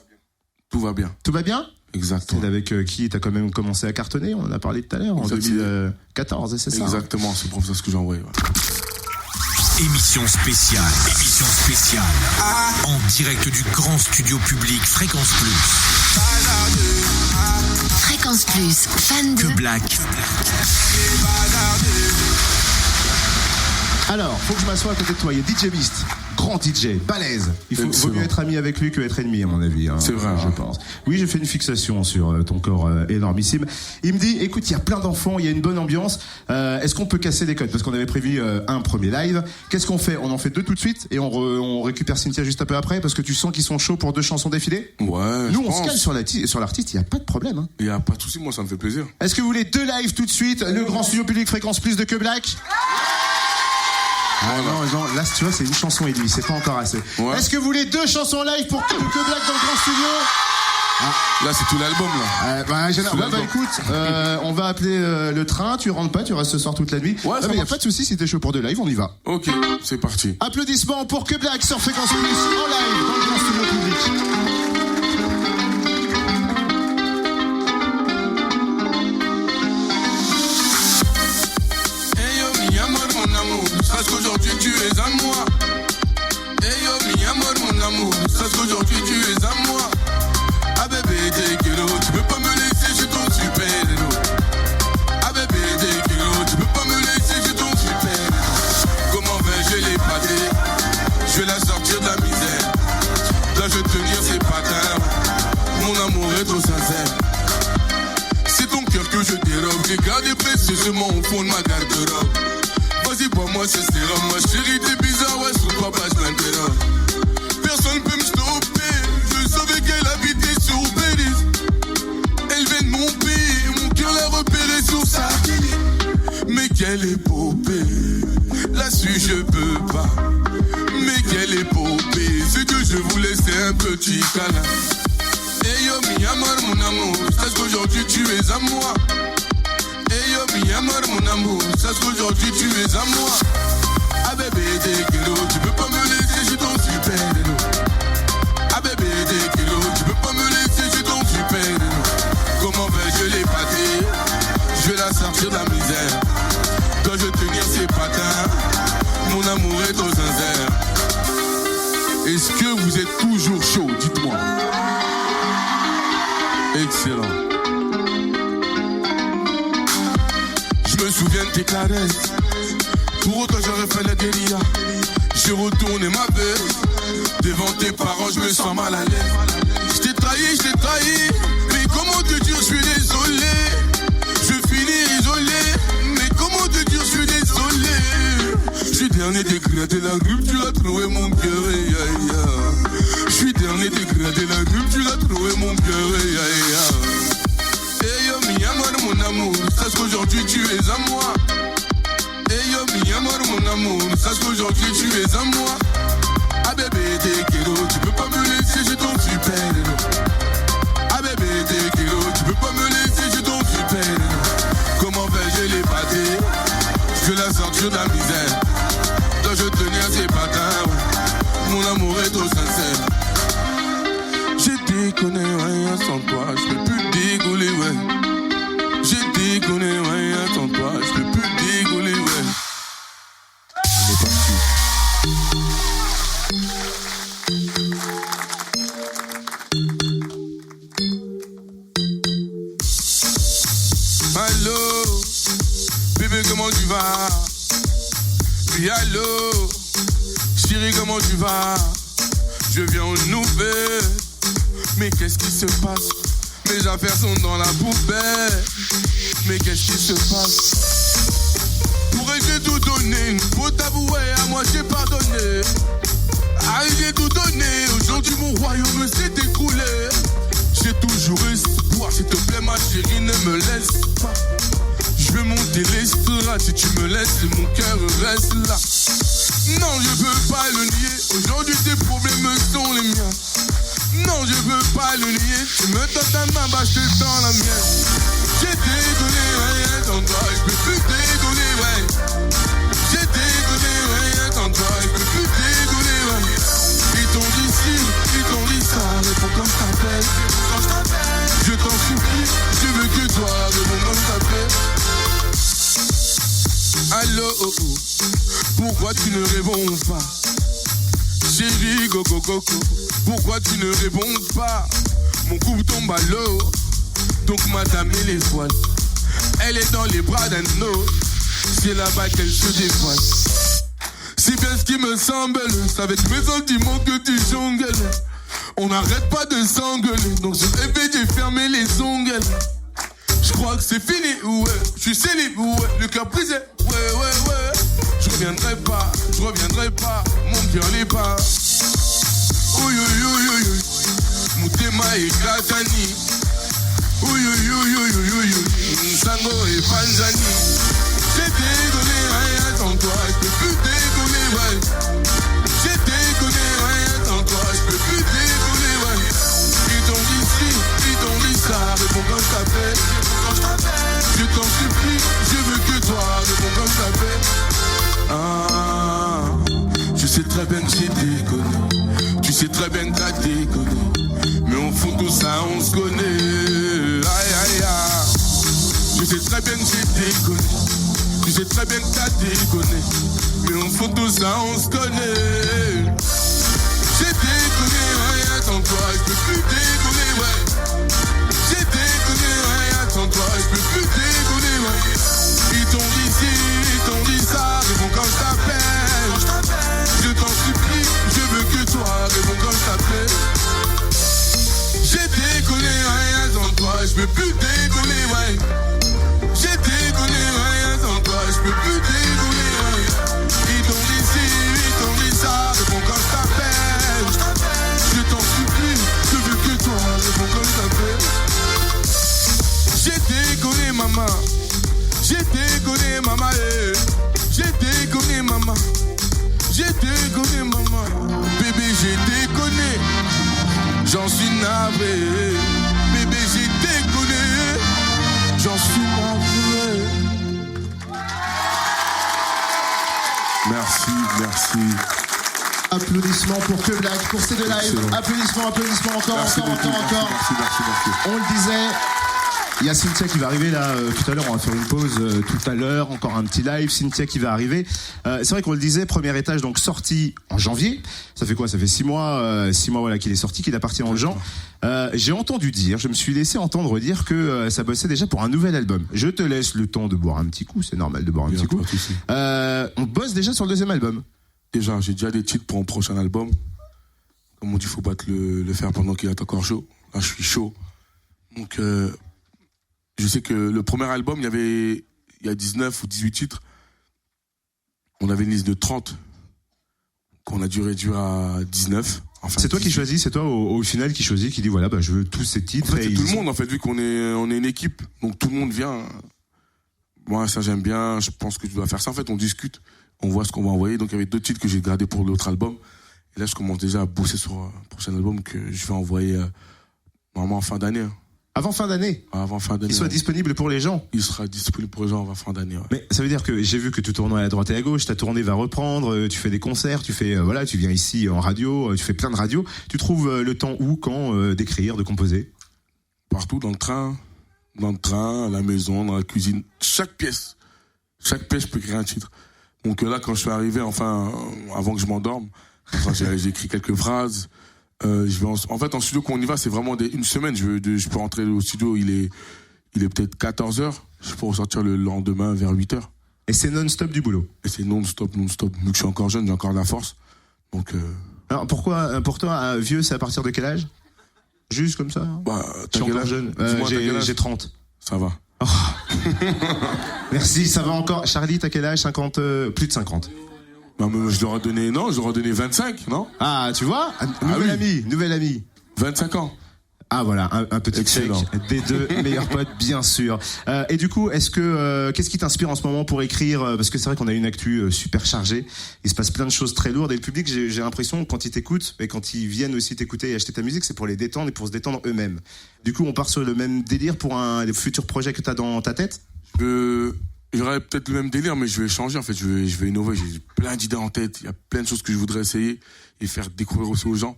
[SPEAKER 4] tout va bien.
[SPEAKER 2] Tout va bien?
[SPEAKER 4] Exactement.
[SPEAKER 2] C'est avec qui t'as quand même commencé à cartonner, on en a parlé tout à l'heure, en 2014, c'est ça?
[SPEAKER 4] Exactement, c'est pour ça ce que j'ai envoyé. Ouais.
[SPEAKER 1] Émission spéciale. En direct du grand studio public Fréquence Plus.
[SPEAKER 6] Fréquence Plus, fan de
[SPEAKER 1] Que Black.
[SPEAKER 2] Alors, faut que je m'assoie à côté de toi, il y a DJ Beast, grand DJ, balèze. Il vaut mieux être ami avec lui que être ennemi, à mon avis. Hein,
[SPEAKER 4] c'est vrai,
[SPEAKER 2] je pense. Oui, j'ai fait une fixation sur ton corps énormissime. Il me dit, écoute, il y a plein d'enfants, il y a une bonne ambiance. Est-ce qu'on peut casser les codes? Parce qu'on avait prévu un premier live. Qu'est-ce qu'on fait? On en fait deux tout de suite et on récupère Cynthia juste un peu après parce que tu sens qu'ils sont chauds pour deux chansons d'affilée?
[SPEAKER 4] Ouais.
[SPEAKER 2] Nous, on se cale sur l'artiste, il n'y a pas de problème. Hein.
[SPEAKER 4] Il n'y a pas de souci, moi ça me fait plaisir.
[SPEAKER 2] Est-ce que vous voulez deux lives tout de suite? Le grand studio public Fréquence Plus de Que Black? Ah non, là, tu vois, c'est une chanson et demie, c'est pas encore assez. Ouais. Est-ce que vous voulez deux chansons live pour Que Black dans le grand studio?
[SPEAKER 4] Là, c'est tout l'album, là.
[SPEAKER 2] Écoute, on va appeler le train, tu rentres pas, tu restes ce soir toute la nuit.
[SPEAKER 4] Ouais,
[SPEAKER 2] mais y a pas de souci, si t'es chaud pour deux lives, on y va.
[SPEAKER 4] Ok, c'est parti.
[SPEAKER 2] Applaudissements pour Que Black sur Fréquence Plus, en live, dans le grand studio public.
[SPEAKER 4] Sache qu'aujourd'hui tu es à moi. Hey yo mi amor mon amour, sache qu'aujourd'hui tu es à moi. Ah bébé t'es kilo, tu peux pas me laisser, je suis ton super héros. Ah bébé t'es kilo, tu peux pas me laisser, je suis ton super héros. Comment vais-je l'épater? Je vais la sortir de la misère. Là je vais tenir ses patins. Mon amour est trop sincère. C'est ton cœur que je dérobe. J'ai gardé précieusement au fond de ma garde-robe. Vas-y, pour moi, c'est sérum. Ma chérie, t'es bizarre, ouais, sous toi, je m'interroge. Personne peut me stopper. Je savais qu'elle habitait sur Belize. Elle vient de mon pays. Mon cœur l'a repéré sur sa télé. Mais quelle épopée. Là-dessus, je peux pas. Mais quelle épopée. C'est que je voulais, c'est un petit câlin. Hey yo, mi amor, mon amour. Sache qu'aujourd'hui, tu es à moi. Hey yo mi amor mon amour, sache qu'aujourd'hui tu es à moi. Ah bébé t'es kilo, tu peux pas me laisser, je suis ton super héros. Ah bébé t'es kilo, tu peux pas me laisser, je suis ton super héros. Comment vais-je l'épater? Je vais la sortir de la misère. Quand je tenir ses patins, mon amour est trop sincère. Est-ce que vous êtes toujours chaud? Dites-moi. Excellent. Je me souviens de tes caresses. Pour autant j'aurais fait la guérilla. J'ai retourné ma veste. Devant tes parents je me sens mal à l'aise. Je t'ai trahi. Mais comment te dire je suis désolé. Je finis isolé. Mais comment te dire je suis désolé. Je suis dernier dégradé la rue. Tu l'as trouvé mon cœur. Je suis dernier dégradé la rue. Tu l'as trouvé mon cœur. Hey yo mi amor mon amour, sache qu'aujourd'hui tu es à moi. Hey yo mi amor mon amour, sache qu'aujourd'hui tu es à moi. Ah bébé t'es kilo, tu peux pas me laisser, j'ai ton super héros. Ah bébé t'es kilo, tu peux pas me laisser, j'ai ton super héros. Comment vais-je l'épater? Je vais la sortir de la misère. Dois je tenir ses patins, mon amour est trop sincère. J'ai déconné rien sans toi, je peux plus dégoler, ouais. J'ai déconné rien sans toi, je peux plus dégoler, ouais. On est parti. Allô, bébé comment tu vas? Oui allô, chérie comment tu vas? Je viens aux nouvelles. Mais qu'est-ce qui se passe? Mes affaires sont dans la poubelle. Mais qu'est-ce qui se passe? Pourrais-je tout donner? Pour t'avouer, à moi j'ai pardonné. Ah, j'ai tout donné. Aujourd'hui mon royaume s'est écroulé. J'ai toujours resté chérie, ne me laisse pas. Je veux monter l'estrade, si tu me laisses, mon cœur reste là. Non, je veux pas le nier, aujourd'hui tes problèmes sont les miens. Non, je veux pas le nier, tu me donnes ta main, bah je te tends la mienne. J'ai dégonné rien sans toi, je peux plus dégonner, ouais. J'ai dégonné rien sans toi, je peux plus dégonner, ouais. Ils t'ont dit ci, ils t'ont dit ça, réponds quand je t'appelle. Je t'en supplie, je veux que toi, réponds quand je t'appelle. Allô, oh, oh. Pourquoi tu ne réponds pas? Chérie, go, go, go, go. Pourquoi tu ne réponds pas? Mon couple tombe à l'eau. Donc madame et l'étoile, elle est dans les bras d'un autre. C'est là-bas qu'elle se dévoile. C'est bien ce qui me semble, c'est avec mes sentiments que tu jongles. On n'arrête pas de s'engueuler, donc je rêvais, j'ai fermé les ongles. Je crois que c'est fini, ouais. Je suis célib, ouais. Le cœur brisé, ouais, ouais, ouais. Je reviendrai pas, mon cœur n'est pas. Ouïe, ouïe, ouïe, ouïe. Moutema et Katani. Ouïe, ouïe, ouïe, ouïe, ouïe. Sango et Panzani. J'ai dégonné rien sans toi, je peux plus dégonner, ouais. J'ai dégonné rien sans toi, je peux plus dégonner, ouais. Ils t'ont dit ci, ils t'ont dit ça, réponds quand je t'appelle. Je t'en supplie, je veux que toi, réponds quand je t'appelle. Ah, je sais très bien que j'ai déconné. Tu sais très bien que t'as déconné. Mais au fond tout ça on se connaît. Aïe aïe aïe. Je sais très bien que j'ai déconné. Tu sais très bien que t'as déconné. Mais au fond tout ça on se connaît. J'ai déconné rien sans toi, je peux plus déconner, ouais. J'ai déconné rien sans toi, je peux plus déconner, ouais. Ils t'ont dit ci, ils t'ont dit ça, réponds quand je t'appelle. Je t'en supplie, je veux que toi, réponds quand je t'appelle. J'ai déconné rien sans toi, je peux plus déconner, ouais. J'ai déconné rien sans toi, je peux plus déconner, ouais. Ils t'ont dit ci, ils t'ont dit ça, réponds quand je t'appelle. Je t'en supplie, je veux que toi, réponds quand je t'appelle. J'ai déconné maman, j'ai déconné maman, eh. J'ai déconné maman, j'ai déconné maman. Bébé j'ai déconné, j'en suis navré. Bébé j'ai déconné, j'en suis navré. Merci, merci.
[SPEAKER 3] Applaudissements pour Que Black, pour ces deux lives.
[SPEAKER 4] Excellent.
[SPEAKER 3] Applaudissements encore,
[SPEAKER 4] Merci
[SPEAKER 3] encore.
[SPEAKER 4] Merci.
[SPEAKER 3] On le disait. Il y a Cynthia qui va arriver là tout à l'heure, on va faire une pause tout à l'heure, encore un petit live, Cynthia qui va arriver. C'est vrai qu'on le disait, premier étage donc sorti en janvier. Ça fait quoi? Ça fait 6 mois voilà qu'il est sorti, qu'il appartient aux gens. J'ai entendu dire, je me suis laissé entendre dire que ça bossait déjà pour un nouvel album. Je te laisse le temps de boire un petit coup, c'est normal de boire un petit coup. On bosse déjà sur le deuxième album.
[SPEAKER 4] Déjà, j'ai déjà des titres pour un prochain album. Comme on dit, faut pas le faire pendant qu'il est encore chaud. Là, je suis chaud. Donc, je sais que le premier album, il y a 19 ou 18 titres. On avait une liste de 30 qu'on a dû réduire à 19. Enfin,
[SPEAKER 3] c'est toi qui choisis, c'est toi au final qui choisit, qui dit voilà, bah, je veux tous ces titres.
[SPEAKER 4] En fait, c'est tout le monde, en fait, vu qu'on est une équipe. Donc tout le monde vient. Moi, ça j'aime bien, je pense que tu dois faire ça. En fait, on discute, on voit ce qu'on va envoyer. Donc il y avait 2 titres que j'ai gardés pour l'autre album. Et là, je commence déjà à bosser sur un prochain album que je vais envoyer normalement en fin d'année.
[SPEAKER 3] Avant fin d'année.
[SPEAKER 4] Avant fin d'année.
[SPEAKER 3] Il soit disponible pour les gens.
[SPEAKER 4] Il sera disponible pour les gens avant fin d'année. Ouais.
[SPEAKER 3] Mais ça veut dire que j'ai vu que tu tournais à droite et à gauche, ta tournée va reprendre, tu fais des concerts, tu fais voilà, tu viens ici en radio, tu fais plein de radios. Tu trouves le temps où, quand d'écrire, de composer?
[SPEAKER 4] Partout, dans le train, à la maison, dans la cuisine, chaque pièce, je peux écrire un titre. Donc là, quand je suis arrivé, enfin, avant que je m'endorme, j'ai écrit quelques phrases. Je vais en fait, en studio, quand on y va, c'est vraiment une semaine. Je peux rentrer au studio, il est peut-être 14h. Je peux ressortir le lendemain vers 8h.
[SPEAKER 3] Et c'est non-stop du boulot? Et
[SPEAKER 4] c'est non-stop. Vu que je suis encore jeune, j'ai encore de la force. Donc,
[SPEAKER 3] alors, pourquoi, pour toi, vieux, c'est à partir de quel âge? Juste comme ça?
[SPEAKER 4] Bah,
[SPEAKER 3] t'as quel âge? Jeune. J'ai 30.
[SPEAKER 4] Ça va.
[SPEAKER 3] Oh. Merci, ça va encore. Charlie, t'as quel âge? 50, plus de 50.
[SPEAKER 4] Non, mais je leur ai donné 25, non?
[SPEAKER 3] Ah, tu vois? Nouvel ami.
[SPEAKER 4] 25 ans.
[SPEAKER 2] Ah voilà, un petit
[SPEAKER 4] Excellent.
[SPEAKER 2] check des deux meilleurs potes, bien sûr. Et du coup, qu'est-ce qui t'inspire en ce moment pour écrire? Parce que c'est vrai qu'on a une actu super chargée. Il se passe plein de choses très lourdes et le public, j'ai l'impression, quand ils t'écoutent et quand ils viennent aussi t'écouter et acheter ta musique, c'est pour les détendre et pour se détendre eux-mêmes. Du coup, on part sur le même délire pour un futur projet que t'as dans ta tête?
[SPEAKER 4] J'aurais peut-être le même délire, mais je vais changer. En fait, je vais innover. J'ai plein d'idées en tête. Il y a plein de choses que je voudrais essayer et faire découvrir aussi aux gens.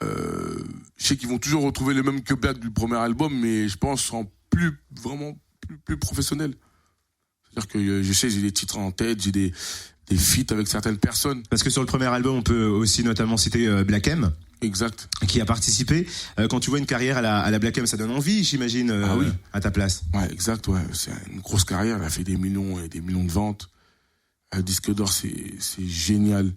[SPEAKER 4] Je sais qu'ils vont toujours retrouver le même que Black du premier album, mais je pense en plus professionnel. C'est-à-dire que je sais, j'ai des titres en tête, j'ai des feats avec certaines personnes.
[SPEAKER 2] Parce que sur le premier album, on peut aussi notamment citer Black M.
[SPEAKER 4] Exact.
[SPEAKER 2] Qui a participé. Quand tu vois une carrière à la Black M, ça donne envie, j'imagine,
[SPEAKER 4] oui.
[SPEAKER 2] à ta place.
[SPEAKER 4] Ouais, exact, ouais. C'est une grosse carrière. Elle a fait des millions et des millions de ventes. Disque d'or, c'est génial.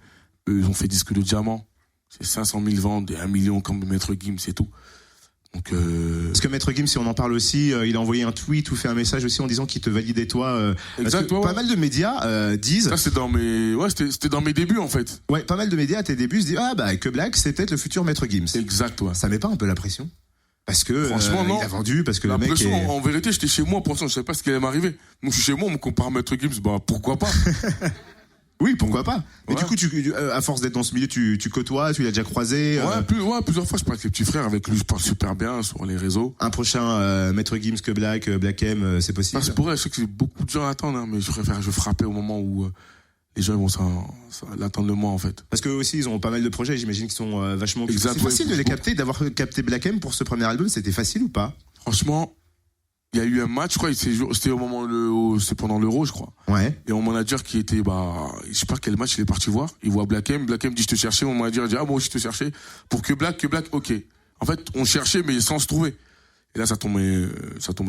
[SPEAKER 4] Eux, ils ont fait disque de diamant. C'est 500 000 ventes et 1 million comme Maître Gims, c'est tout. Donc,
[SPEAKER 2] Parce que Maître Gims, si on en parle aussi, il a envoyé un tweet ou fait un message aussi en disant qu'il te validait toi.
[SPEAKER 4] Exact, ouais.
[SPEAKER 2] Pas mal de médias disent.
[SPEAKER 4] Ça, c'était dans mes débuts, en fait.
[SPEAKER 2] Ouais, pas mal de médias à tes débuts se disent que Black, c'est peut-être le futur Maître Gims.
[SPEAKER 4] Exact, ouais.
[SPEAKER 2] Ça met pas un peu la pression? Parce que
[SPEAKER 4] franchement, non.
[SPEAKER 2] il a vendu, parce que
[SPEAKER 4] la
[SPEAKER 2] le mec
[SPEAKER 4] pression,
[SPEAKER 2] est...
[SPEAKER 4] en vérité, j'étais chez moi, pour l'instant, je savais pas ce qui allait m'arriver. Donc, je suis chez moi, on me compare à Maître Gims, bah, pourquoi pas?
[SPEAKER 2] Oui, pourquoi pas? Mais
[SPEAKER 4] ouais.
[SPEAKER 2] du coup, à force d'être dans ce milieu, tu côtoies, tu l'as déjà croisé.
[SPEAKER 4] Plusieurs fois, je parle avec les petits frères, avec lui, je parle super bien sur les réseaux.
[SPEAKER 2] Un prochain Maître Gims que Black M, c'est possible?
[SPEAKER 4] Ça se pourrait, je sais que beaucoup de gens l'attendent, hein, mais je préfère frapper au moment où les gens vont l'attendre le moins, en fait.
[SPEAKER 2] Parce qu'eux aussi, ils ont pas mal de projets, j'imagine qu'ils sont vachement...
[SPEAKER 4] Exact,
[SPEAKER 2] c'est facile de les capter, d'avoir capté Black M pour ce premier album, c'était facile ou pas?
[SPEAKER 4] Franchement, il y a eu un match, je crois, c'était c'est pendant l'Euro, je crois.
[SPEAKER 2] Ouais.
[SPEAKER 4] Et mon manager qui était, je sais pas quel match il est parti voir, il voit Black M dit je te cherchais, mon manager dit moi aussi je te cherchais, pour que Black, ok. En fait, on cherchait mais sans se trouver. Et là, ça tombait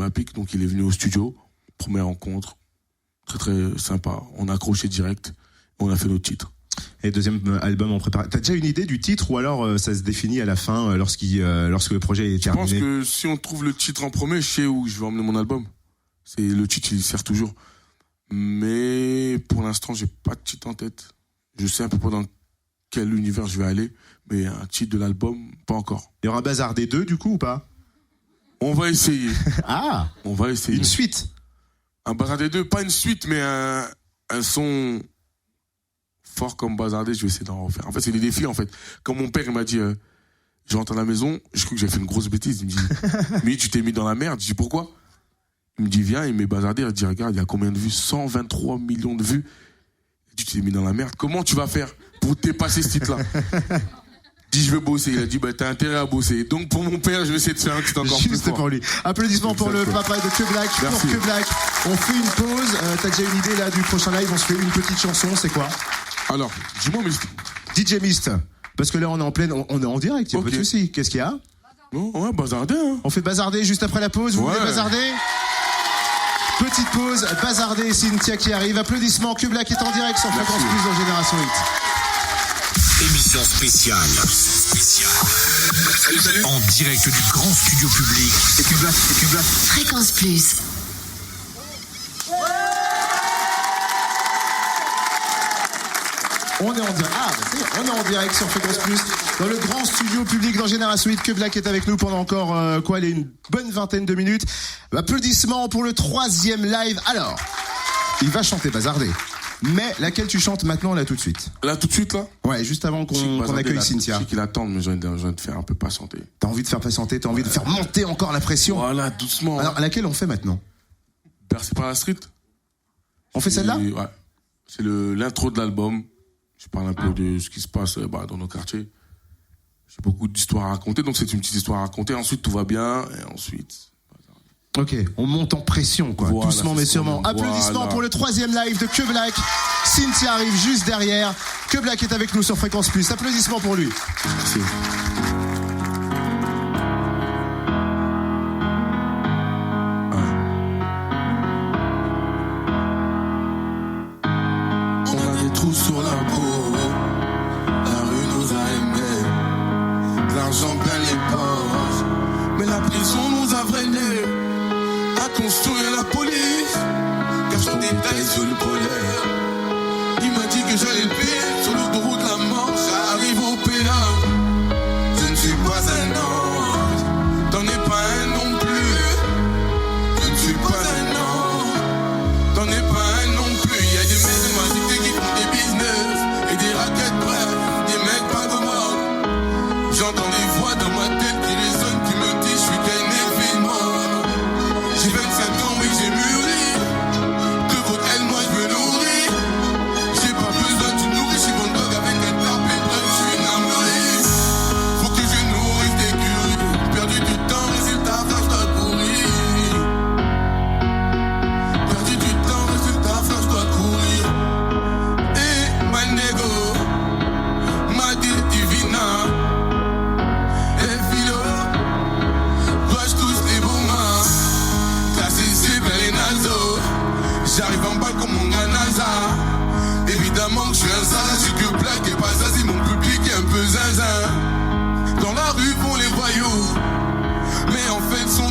[SPEAKER 4] à pic, donc il est venu au studio, première rencontre, très très sympa, on a accroché direct, on a fait notre titre.
[SPEAKER 2] Et deuxième album en préparation. T'as déjà une idée du titre ou alors ça se définit à la fin lorsque le projet est terminé?
[SPEAKER 4] Je pense que si on trouve le titre en premier, je sais où je vais emmener mon album. Le titre, il sert toujours. Mais pour l'instant, j'ai pas de titre en tête. Je sais un peu pas dans quel univers je vais aller, mais un titre de l'album, pas encore.
[SPEAKER 2] Il y aura Bazardé 2 du coup ou pas?
[SPEAKER 4] On va essayer.
[SPEAKER 2] Ah,
[SPEAKER 4] on va essayer.
[SPEAKER 2] Une suite? Un
[SPEAKER 4] Bazardé 2, pas une suite, mais un son fort comme Bazardé, je vais essayer d'en refaire. En fait, c'est des défis, en fait. Quand mon père il m'a dit, je rentre à la maison, je crois que j'ai fait une grosse bêtise. Il me dit, mais tu t'es mis dans la merde. Je dis, pourquoi? Il me dit, viens, il met Bazardé, il dit, regarde, il y a combien de vues? 123 millions de vues. Il dit, tu t'es mis dans la merde. Comment tu vas faire pour dépasser ce titre-là? Il dit, je vais bosser. Il a dit, t'as intérêt à bosser. Donc, pour mon père, je vais essayer de faire un titre encore plus fort.
[SPEAKER 2] Pour lui. Applaudissements pour le papa de Que Black.
[SPEAKER 4] Merci.
[SPEAKER 2] Pour Que Black. On fait une pause. T'as déjà une idée là du prochain live? On se fait une petite chanson, c'est quoi?
[SPEAKER 4] Alors, dis-moi, Mist.
[SPEAKER 2] DJ Mist. Parce que là, on est en pleine, on est en direct, il n'y a pas de souci. Qu'est-ce qu'il y a?
[SPEAKER 4] Non, ouais, Bazardé, hein.
[SPEAKER 2] On fait Bazardé juste après la pause. Vous voulez Bazardé? Petite pause, Bazardé et Cynthia qui arrive. Applaudissements, Que Black est en direct sur Fréquence Plus dans Génération 8.
[SPEAKER 1] Émission spéciale. Salut. En direct du grand studio public. C'est Que Black.
[SPEAKER 6] Fréquence Plus.
[SPEAKER 2] On est en direct. On est en direct sur Fréquence Plus dans le grand studio public dans Génération 8. Que Black est avec nous pendant encore une bonne vingtaine de minutes. Applaudissements pour le 3e live. Alors, il va chanter Bazardé. Mais laquelle tu chantes maintenant, là, tout de suite?
[SPEAKER 4] Là, tout de suite, là?
[SPEAKER 2] Ouais, juste avant qu'on accueille Cynthia.
[SPEAKER 4] Je sais qu'il attend, mais j'ai envie de faire un peu patienter.
[SPEAKER 2] T'as envie de faire patienter, t'as envie de faire monter encore la pression.
[SPEAKER 4] Voilà, doucement.
[SPEAKER 2] Alors, laquelle on fait maintenant?
[SPEAKER 4] Bercé par la street.
[SPEAKER 2] On fait celle-là?
[SPEAKER 4] Ouais. C'est l'intro de l'album. Je parle un peu de ce qui se passe dans nos quartiers. J'ai beaucoup d'histoires à raconter, donc c'est une petite histoire à raconter. Ensuite, tout va bien, et ensuite...
[SPEAKER 2] Ok, on monte en pression, quoi.
[SPEAKER 4] Voilà,
[SPEAKER 2] doucement mais sûrement. Applaudissements pour le 3e live de Que Black. Cynthia arrive juste derrière. Que Black est avec nous sur Fréquence Plus. Applaudissements pour lui.
[SPEAKER 4] Merci. On a des trous sur la peau. La rue nous a aimés. L'argent plein les poches. Mais la prison nous a freinés. Construire la police, cachant des tailles sur le polaire. Il m'a dit que j'allais le payer sur l'autoroute la Manche. J'arrive au péage, je ne suis pas un ange.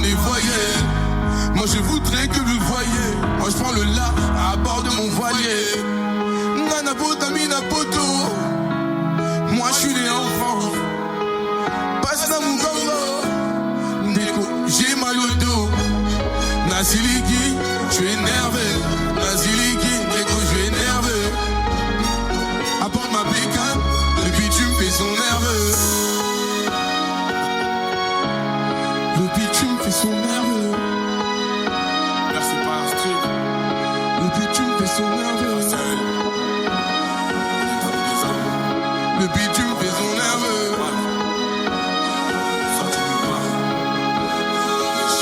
[SPEAKER 4] les voyelles. Moi je voudrais que vous le voyiez. Moi je prends le la à bord de mon voilier. Nana Potamina Poto. Moi je suis né en France. Passe dans mon Congo. Déco, j'ai mal au dos. Naziliki, je suis énervé. Naziliki, Déco, je suis énervé. Apporte ma bécane, le bitume fait son nerveux. Le bitume fait son nerveux. Merci par la street. Le bitume fait son nerveux. Le bitume fait son nerveux.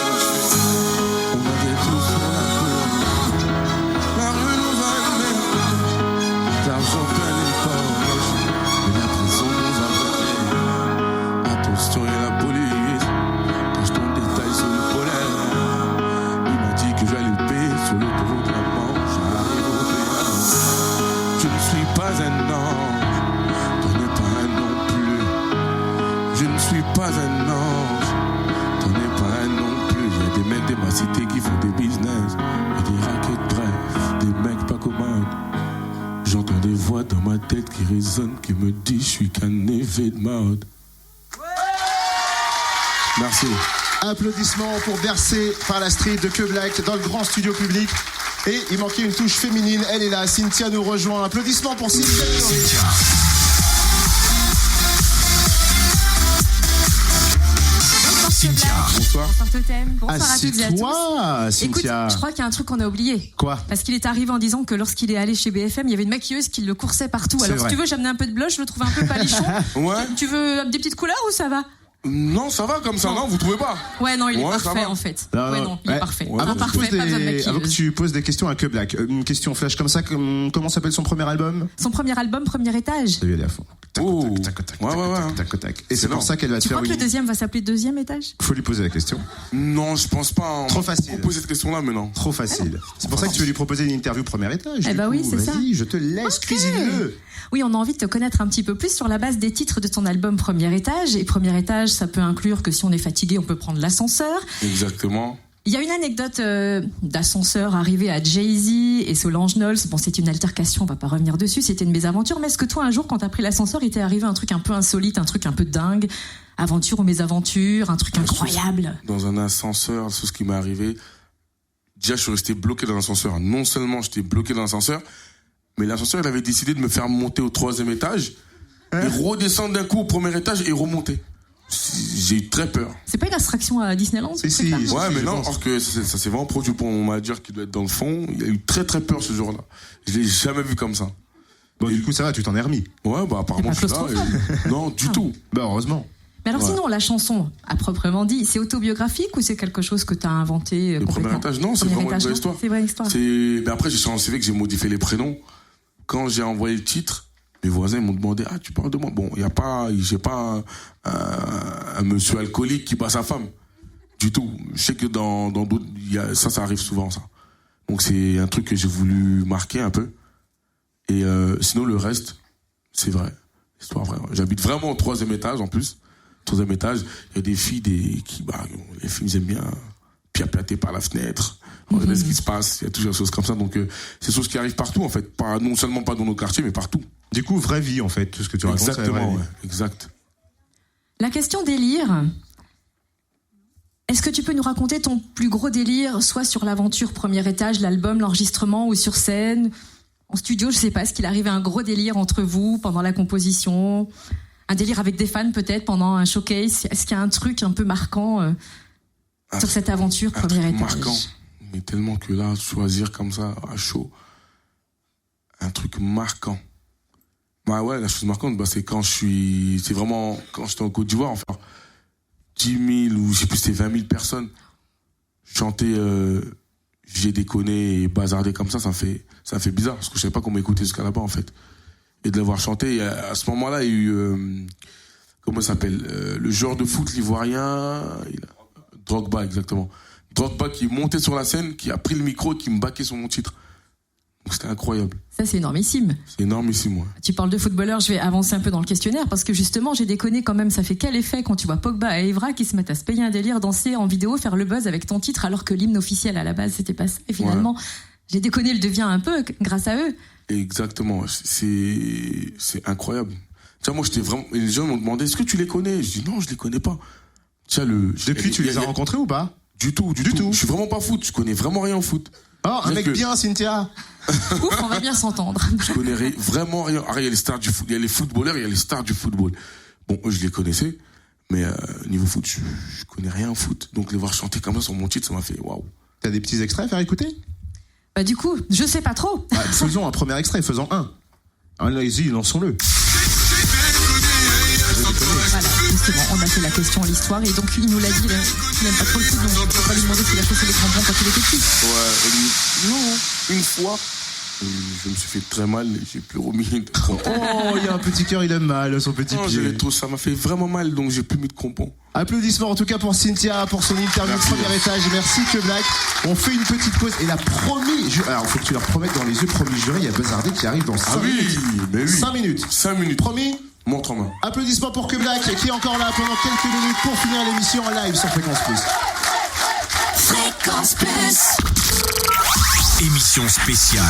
[SPEAKER 4] On avait tous sur la rue. La rue nous a aimés. L'argent plein les poches. Et la prison nous a prenés. Attention et la police. Cache ton détail sur le polaire. Il m'a dit que j'allais le payer sur l'autoroute de la Manche. J'arrive au péage. Je ne suis pas un ange. T'en es pas un non plus. Je ne suis pas un ange. T'en es pas un non plus. Il y a des mecs de ma cité qui font des business. Et des raquettes, bref. Des mecs pas communs. J'entends des voix dans ma tête qui résonnent, qui me disent je suis qu'un effet de mode. Merci.
[SPEAKER 3] Applaudissements pour Bercé par la street de Que Black dans le grand studio public. Et il manquait une touche féminine, elle est là, Cynthia nous rejoint. Applaudissements pour Cynthia.
[SPEAKER 2] Cynthia.
[SPEAKER 4] Bonsoir.
[SPEAKER 7] Bonsoir Totem. Bonsoir à toutes et à tous.
[SPEAKER 3] Assieds-toi, Cynthia.
[SPEAKER 7] Écoute, je crois qu'il y a un truc qu'on a oublié.
[SPEAKER 3] Quoi?
[SPEAKER 7] Parce qu'il est arrivé en disant que lorsqu'il est allé chez BFM, il y avait une maquilleuse qui le coursait partout.
[SPEAKER 3] C'est
[SPEAKER 7] Alors
[SPEAKER 3] vrai.
[SPEAKER 7] si tu veux, j'ai amené un peu de blush, je le trouve un peu palichon.
[SPEAKER 4] Ouais.
[SPEAKER 7] Tu veux des petites couleurs ou ça va?
[SPEAKER 4] Non, ça va comme ça, non, vous trouvez pas?
[SPEAKER 7] Ouais, non, il est
[SPEAKER 4] Ouais, ça
[SPEAKER 7] parfait
[SPEAKER 4] va.
[SPEAKER 7] en fait.
[SPEAKER 3] Non,
[SPEAKER 7] ouais,
[SPEAKER 3] non.
[SPEAKER 7] non, il est
[SPEAKER 3] Ouais.
[SPEAKER 7] parfait.
[SPEAKER 4] Ouais,
[SPEAKER 3] Avant
[SPEAKER 7] Ah,
[SPEAKER 3] que, tu
[SPEAKER 7] parfait,
[SPEAKER 3] poses
[SPEAKER 7] pas besoin de
[SPEAKER 3] des, avant que
[SPEAKER 7] maquilleuse.
[SPEAKER 3] tu poses des questions à Que Black, une question flash comme ça, comment s'appelle son premier album?
[SPEAKER 7] Son premier album, Premier Étage.
[SPEAKER 3] T'as vu, elle est à fond. Tac,
[SPEAKER 4] Oh.
[SPEAKER 3] tac, tac, tac,
[SPEAKER 4] Ouais,
[SPEAKER 3] tac,
[SPEAKER 4] ouais,
[SPEAKER 3] tac,
[SPEAKER 4] ouais.
[SPEAKER 3] tac, tac. Et c'est
[SPEAKER 4] C'est
[SPEAKER 3] pour
[SPEAKER 4] bon.
[SPEAKER 3] ça qu'elle va te
[SPEAKER 7] Tu
[SPEAKER 3] faire
[SPEAKER 7] crois que le
[SPEAKER 3] une...
[SPEAKER 7] deuxième va s'appeler Deuxième Étage?
[SPEAKER 3] Faut lui poser la question.
[SPEAKER 4] Non, je pense pas. On
[SPEAKER 3] Trop
[SPEAKER 4] m'a
[SPEAKER 3] facile.
[SPEAKER 4] proposé cette question-là, mais non.
[SPEAKER 3] Trop facile. C'est pour ça que tu veux lui proposer une interview Premier Étage.
[SPEAKER 7] Eh
[SPEAKER 3] du
[SPEAKER 7] bah
[SPEAKER 3] coup.
[SPEAKER 7] oui, c'est ça.
[SPEAKER 3] Vas-y, je te laisse, cuisine-le.
[SPEAKER 7] Oui, on a envie de te connaître un petit peu plus sur la base des titres de ton album Premier Étage. Et Premier Étage, ça peut inclure que si on est fatigué, on peut prendre l'ascenseur.
[SPEAKER 4] Exactement.
[SPEAKER 7] Il y a une anecdote d'ascenseur arrivé à Jay-Z et Solange Knowles. Bon, c'est une altercation, on va pas revenir dessus, c'était une mésaventure. Mais est-ce que toi, un jour, quand t'as pris l'ascenseur, il t'est arrivé un truc un peu insolite, un truc un peu dingue? Aventure ou mésaventure, un truc incroyable?
[SPEAKER 4] Dans un ascenseur, c'est ce qui m'est arrivé. Déjà, je suis resté bloqué dans l'ascenseur. Non seulement j'étais bloqué dans l'ascenseur, mais l'ascenseur, il avait décidé de me faire monter au 3e étage et redescendre d'un coup au 1er étage et remonter. J'ai eu très peur.
[SPEAKER 7] C'est pas une abstraction à Disneyland? ce
[SPEAKER 3] Si,
[SPEAKER 7] truc-là
[SPEAKER 3] si.
[SPEAKER 4] Ouais, mais
[SPEAKER 3] je
[SPEAKER 4] non,
[SPEAKER 3] pense.
[SPEAKER 4] alors que ça s'est vraiment produit pour mon manager qui doit être dans le fond. Il a eu très très peur ce jour-là. Je l'ai jamais vu comme ça.
[SPEAKER 3] Bon, du coup, ça va, tu t'en es remis.
[SPEAKER 4] Ouais, bah apparemment je
[SPEAKER 7] C'est
[SPEAKER 4] suis
[SPEAKER 7] pas
[SPEAKER 4] là. Non, du tout.
[SPEAKER 3] Bah, heureusement.
[SPEAKER 7] Mais alors
[SPEAKER 4] Ouais.
[SPEAKER 7] sinon, la chanson, à proprement dit, c'est autobiographique ou c'est quelque chose que t'as inventé
[SPEAKER 4] Le premier
[SPEAKER 7] complètement?
[SPEAKER 4] étage, non, c'est
[SPEAKER 7] Premier
[SPEAKER 4] vraiment une
[SPEAKER 7] étage,
[SPEAKER 4] vraie
[SPEAKER 7] non
[SPEAKER 4] histoire.
[SPEAKER 7] C'est une vraie histoire.
[SPEAKER 4] Mais après, j'ai sur mon CV que j'ai modifié les prénoms. Quand j'ai envoyé le titre, mes voisins m'ont demandé « Ah, tu parles de moi ?» Bon, j'ai pas un monsieur alcoolique qui bat sa femme. Du tout. Je sais que dans d'autres, ça arrive souvent, ça. Donc c'est un truc que j'ai voulu marquer un peu. Et sinon, le reste, c'est vrai. Histoire vraie. J'habite vraiment au 3e étage, en plus. 3e étage, il y a des filles les filles aiment bien piapiater par la fenêtre. Regardez ce qui se passe, il y a toujours des choses comme ça. Donc c'est des choses qui arrivent partout, en fait. Non seulement pas dans nos quartiers, mais partout.
[SPEAKER 3] Du coup, vraie vie, en fait, tout ce que tu racontes. c'est la vraie
[SPEAKER 4] Exactement,
[SPEAKER 3] vie.
[SPEAKER 4] ouais. Exact.
[SPEAKER 7] La question délire. Est-ce que tu peux nous raconter ton plus gros délire, soit sur l'aventure Premier Étage, l'album, l'enregistrement, ou sur scène, en studio, je sais pas, est-ce qu'il arrive un gros délire entre vous pendant la composition? Un délire avec des fans peut-être pendant un showcase? Est-ce qu'il y a un truc un peu marquant sur cette aventure
[SPEAKER 4] Un
[SPEAKER 7] Premier
[SPEAKER 4] truc
[SPEAKER 7] Étage?
[SPEAKER 4] marquant. Mais tellement que là, choisir comme ça, à chaud, un truc marquant. Bah ouais, la chose marquante, c'est quand j'étais en Côte d'Ivoire, enfin, 10 000 ou je sais plus, c'était 20 000 personnes. Chanter J'ai déconné et bazarder comme ça me fait bizarre, parce que je savais pas qu'on m'écoutait jusqu'à là-bas, en fait. Et de l'avoir chanté, à ce moment-là, il y a eu, comment ça s'appelle, le joueur de foot l'ivoirien, Drogba, exactement. Drogba qui montait sur la scène, qui a pris le micro et qui me baquait sur mon titre. Donc c'était incroyable.
[SPEAKER 7] Ça, c'est énormissime.
[SPEAKER 4] C'est énormissime, ouais.
[SPEAKER 7] Tu parles de footballeurs, je vais avancer un peu dans le questionnaire parce que justement, j'ai déconné quand même. Ça fait quel effet quand tu vois Pogba et Evra qui se mettent à se payer un délire, danser en vidéo, faire le buzz avec ton titre alors que l'hymne officiel à la base, c'était pas ça. Et finalement, j'ai déconné le devient un peu grâce à eux.
[SPEAKER 4] Exactement. C'est incroyable. Tiens, moi, j'étais vraiment. Les gens m'ont demandé, est-ce que tu les connais? Je dis non, je les connais pas. Tiens,
[SPEAKER 2] Depuis, tu les as rencontrés ou pas?
[SPEAKER 4] Du tout. Je suis vraiment pas foot. Je connais vraiment rien en foot.
[SPEAKER 2] Oh, un mec bien, Cynthia.
[SPEAKER 7] Ouf, on va bien s'entendre.
[SPEAKER 4] Je connais vraiment rien. Il y a les stars du foot, il y a les footballeurs, il y a les stars du football. Bon, eux, je les connaissais, mais niveau foot, je connais rien en foot. Donc les voir chanter comme ça sur mon titre, ça m'a fait waouh.
[SPEAKER 2] T'as des petits extraits à faire écouter?
[SPEAKER 7] Bah du coup, je sais pas trop.
[SPEAKER 2] Faisons un premier extrait, faisons un. Allez-y, lançons-le.
[SPEAKER 7] Voilà, justement, on a fait la question l'histoire et donc il nous l'a dit, il n'aime pas trop le foot, donc on peut pas lui demander s'il a chaussé les crampons quand il était petit.
[SPEAKER 4] Ouais, non, une fois, je me suis fait très mal, j'ai plus remis de crampons.
[SPEAKER 2] Oh, il y a un petit cœur, il aime mal, son petit pied.
[SPEAKER 4] Ça m'a fait vraiment mal, donc j'ai plus mis de crampons.
[SPEAKER 2] Applaudissements en tout cas pour Cynthia, pour son interview de premier étage. Merci que Black. On fait une petite pause et la promis, alors il faut que tu leur promettes dans les yeux, promis jury, il y a Buzzardé qui arrive dans 5 minutes.
[SPEAKER 4] Mais oui.
[SPEAKER 2] 5 minutes.
[SPEAKER 4] 5 minutes.
[SPEAKER 2] Promis?
[SPEAKER 4] Montre en main.
[SPEAKER 2] Applaudissements pour que Black qui est encore là pendant quelques minutes pour finir l'émission en live sur Fréquence Plus.
[SPEAKER 6] Fréquence Plus.
[SPEAKER 1] Émission spéciale.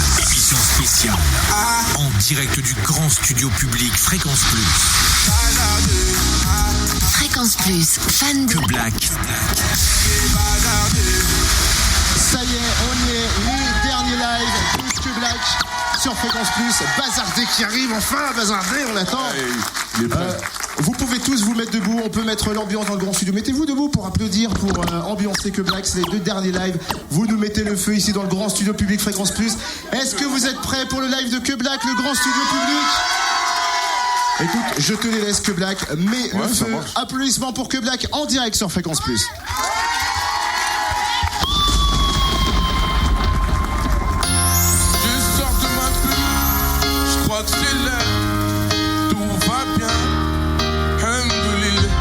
[SPEAKER 1] En direct du grand studio public Fréquence Plus.
[SPEAKER 6] Fréquence Plus, fan de
[SPEAKER 1] Que Black.
[SPEAKER 2] Ça y est, on y est, les derniers lives plus que Black sur Fréquence Plus. Bazardé qui arrive, enfin Bazardé, on attend. Vous pouvez tous vous mettre debout, on peut mettre l'ambiance dans le grand studio. Mettez-vous debout pour applaudir, pour ambiancer que Black, c'est les 2 derniers lives. Vous nous mettez le feu ici dans le grand studio public Fréquence Plus. Est-ce que vous êtes prêts pour le live de Que Black, le grand studio public? Écoute, je te les laisse Que Black, mais le feu, applaudissements pour Que Black en direct sur Fréquence Plus.
[SPEAKER 4] Je crois que c'est l'heure, tout va bien, alhamdoulilah.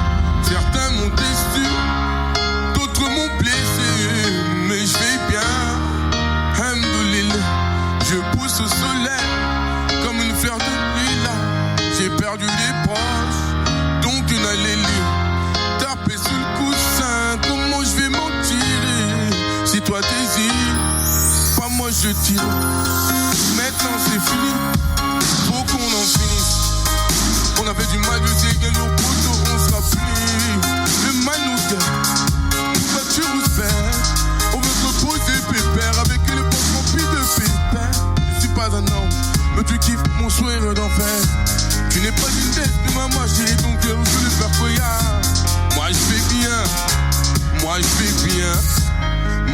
[SPEAKER 4] Certains m'ont déçu, d'autres m'ont blessé, mais je vais bien, alhamdoulilah. Je pousse au soleil comme une fleur de lilas. J'ai perdu des proches, donc une allélie. Tapé sous le coussin, comment je vais m'en tirer? Si toi désires, pas moi je tire. Maintenant c'est fini, faut qu'on en finisse. On avait du mal, je sais qu'un jour poteau on sera fini. Le mal nous gagne, toi tu respectes. On veut se poser pépère avec le poche rempli de pépère. Je suis pas un homme, mais tu kiffes mon sourire d'enfer. Tu n'es pas une tête de ma chérie, donc je veux le faire couillard. Moi je vais bien, moi je vais bien,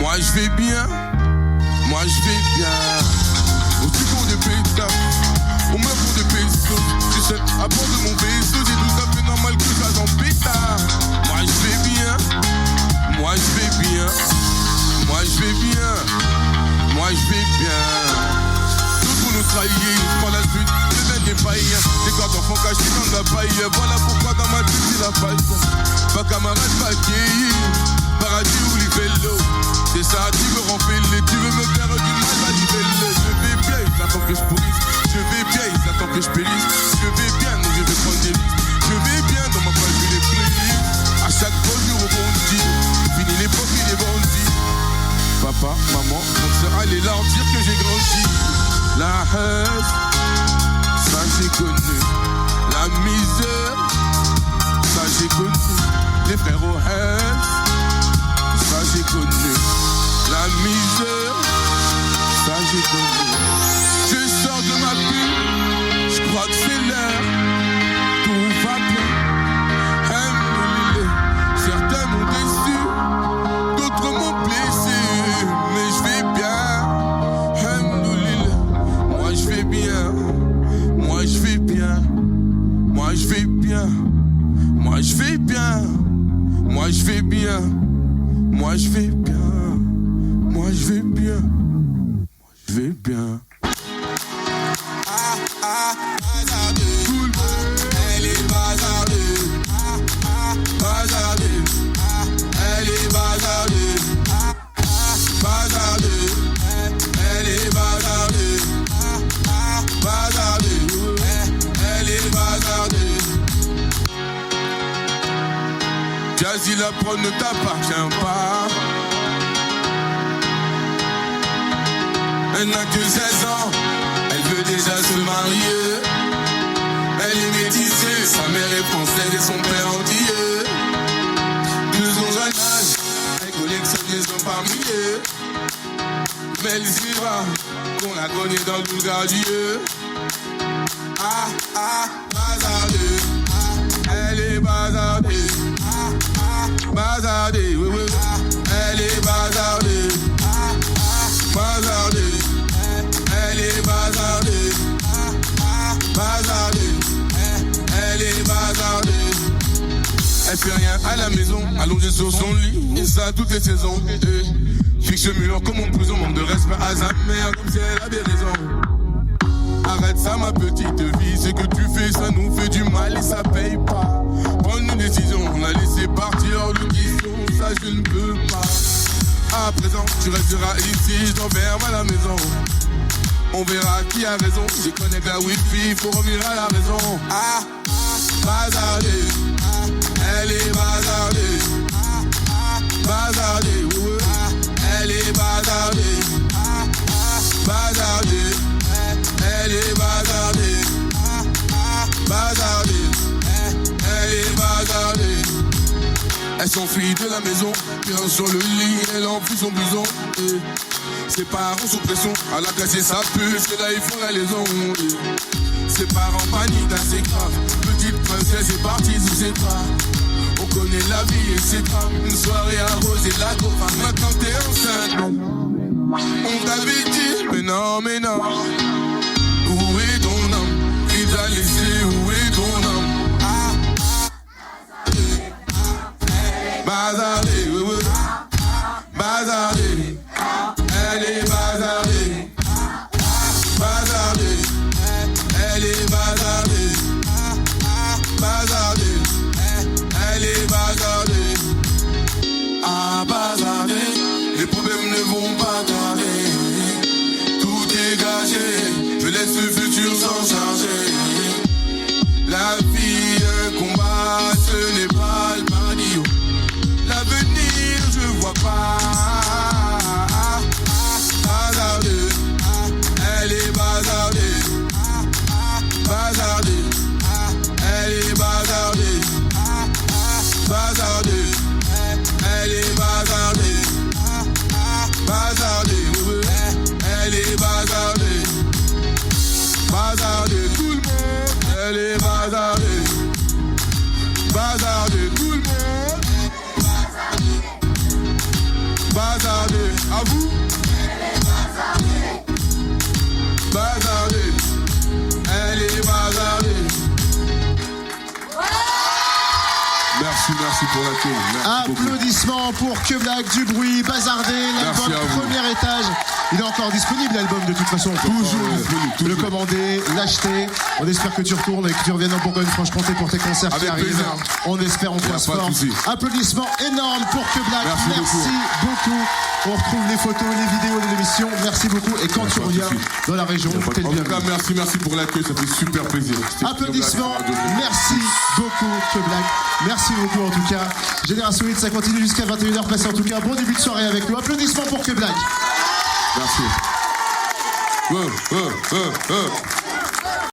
[SPEAKER 4] moi je vais bien, moi je vais bien. Aussi pour des pétards, on meurt pour des pesos. Tu sais, à bord de mon vaisseau, j'ai tout à fait normal que ça en pétard. Moi je vais bien, moi je vais bien, moi je vais bien, moi je vais bien. D'autres nous trahissent par la suite, les des païens. Des gars d'enfants cachés dans la paille. Voilà pourquoi dans ma tête c'est la faille. Pas camarade, pas vieillir, paradis ou les vélos. C'est ça, tu me rends fêlé, tu veux me faire du mal, va du vélo. Je vais bien, ils attendent que je pourrisse. Je vais bien, ils attendent que je périsse. Je vais bien, non, je vais prendre des risques. Je vais bien, dans ma page, je les prie. À chaque fois, je rebondis. Fini l'époque, il est bandit. Papa, maman, on sera allé leur dire que j'ai grandi. La haine, ça j'ai connu. La misère, ça j'ai connu. Les frères au haine, ça j'ai connu. La misère, ça j'ai connu. Je sors de ma bulle, je crois que c'est l'heure. Tout va bien, certains m'ont déçu, d'autres m'ont blessé, mais je vais bien, alhamdoulilah. Moi je vais bien, moi je vais bien, moi je vais bien, moi je vais bien, moi je vais bien, moi je vais bien, moi je vais bien, moi je vais bien. Elle est bazardée, bazardée, elle est bazardée, bazardée, elle est bazardée. parole ne t'appartient pas. Elle n'a que 16 ans, elle veut déjà se marier. Elle est métissée, sa mère est française et son père antillais. De son jeune âge, elle collectionne les hommes par milliers. Mais elle s'y va, qu'on la connaît dans le Boulgardier. Ah, ah, bazardée, ah, elle est bazardée. Ah, ah, bazardée, oui, oui, ah, elle est bazardée. Ah, ah, bazardée, elle est bazardée. Ah, ah, bazardée, elle est bazardée. Elle fait rien à la maison, allongée sur son lit, et ça toutes les saisons. Fixe le mur comme en prison, manque de respect à sa mère, comme si elle avait raison. Arrête ça ma petite vie, ce que tu fais ça nous fait du mal et ça paye pas. Prends une décision, on l'a laissé partir hors de question, ça je ne peux pas. À présent tu resteras ici, je t'enferme à la maison. On verra qui a raison, je connecte la wifi, faut revenir à la raison. Ah, bazardée, ah, elle est bazardée. Ah, ah, bazardée, oui, oui, ah, elle est bazardée. Ah, ah, bazardée. Elle est bazardée, ah, ah, bazardée, elle est bazardée. Elles sont filles de la maison, bien sur le lit, elle enfile son blouson. Ses parents sous pression, elle a cassé sa puce, et là ils font la liaison. Ses parents paniquent, assez grave. Petite princesse est partie sous ses bras. On connaît la vie et ses drames. Une soirée arrosée de la copa, maintenant t'es enceinte. On t'avait dit, mais non, mais non. Où est ton âme? Il t'a laissé, où est ton âme? Ah, bazardée, oui, oui. Bazardée, elle est bazardée. Bazardée, elle est bazardée. Bazardée, elle est bazardée. Ah, bazardée, les problèmes ne vont pas tarder. Tout est gâché. Je laisse le futur s'en charger. La vie, un combat, ce n'est pas le paradis. L'avenir, je vois pas. Bazardée, elle est bazardée. Bazardée, elle est bazardée. Bazardée, elle est bazardée. Bazardée, elle est bazardée. Bazardée, tout le monde, elle est bazardée. Bazardée, tout le monde. Bazardée, à vous. Bazardée, elle est bazardée. Merci pour l'accueil.
[SPEAKER 3] Applaudissements pour Que Black, du bruit, bazardé, l'album Premier Étage. Il est encore disponible, l'album, de toute façon. Toujours le commander, l'acheter. On espère que tu retournes et que tu reviennes en Bourgogne-Franche-Comté pour tes concerts qui arrivent. On espère, on croise fort. Applaudissements énormes pour Que Black. Merci beaucoup. On retrouve les photos, les vidéos de l'émission. Merci beaucoup. Et quand tu reviens dans la région, t'es le bienvenu.
[SPEAKER 4] En tout cas, merci pour l'accueil. Ça fait super plaisir.
[SPEAKER 3] Applaudissements. Merci beaucoup, Que Black. Merci beaucoup, en tout cas. Génération 8, ça continue jusqu'à 21h. Passez en tout cas un bon début de soirée avec nous. Applaudissements pour Que Black.
[SPEAKER 4] Merci.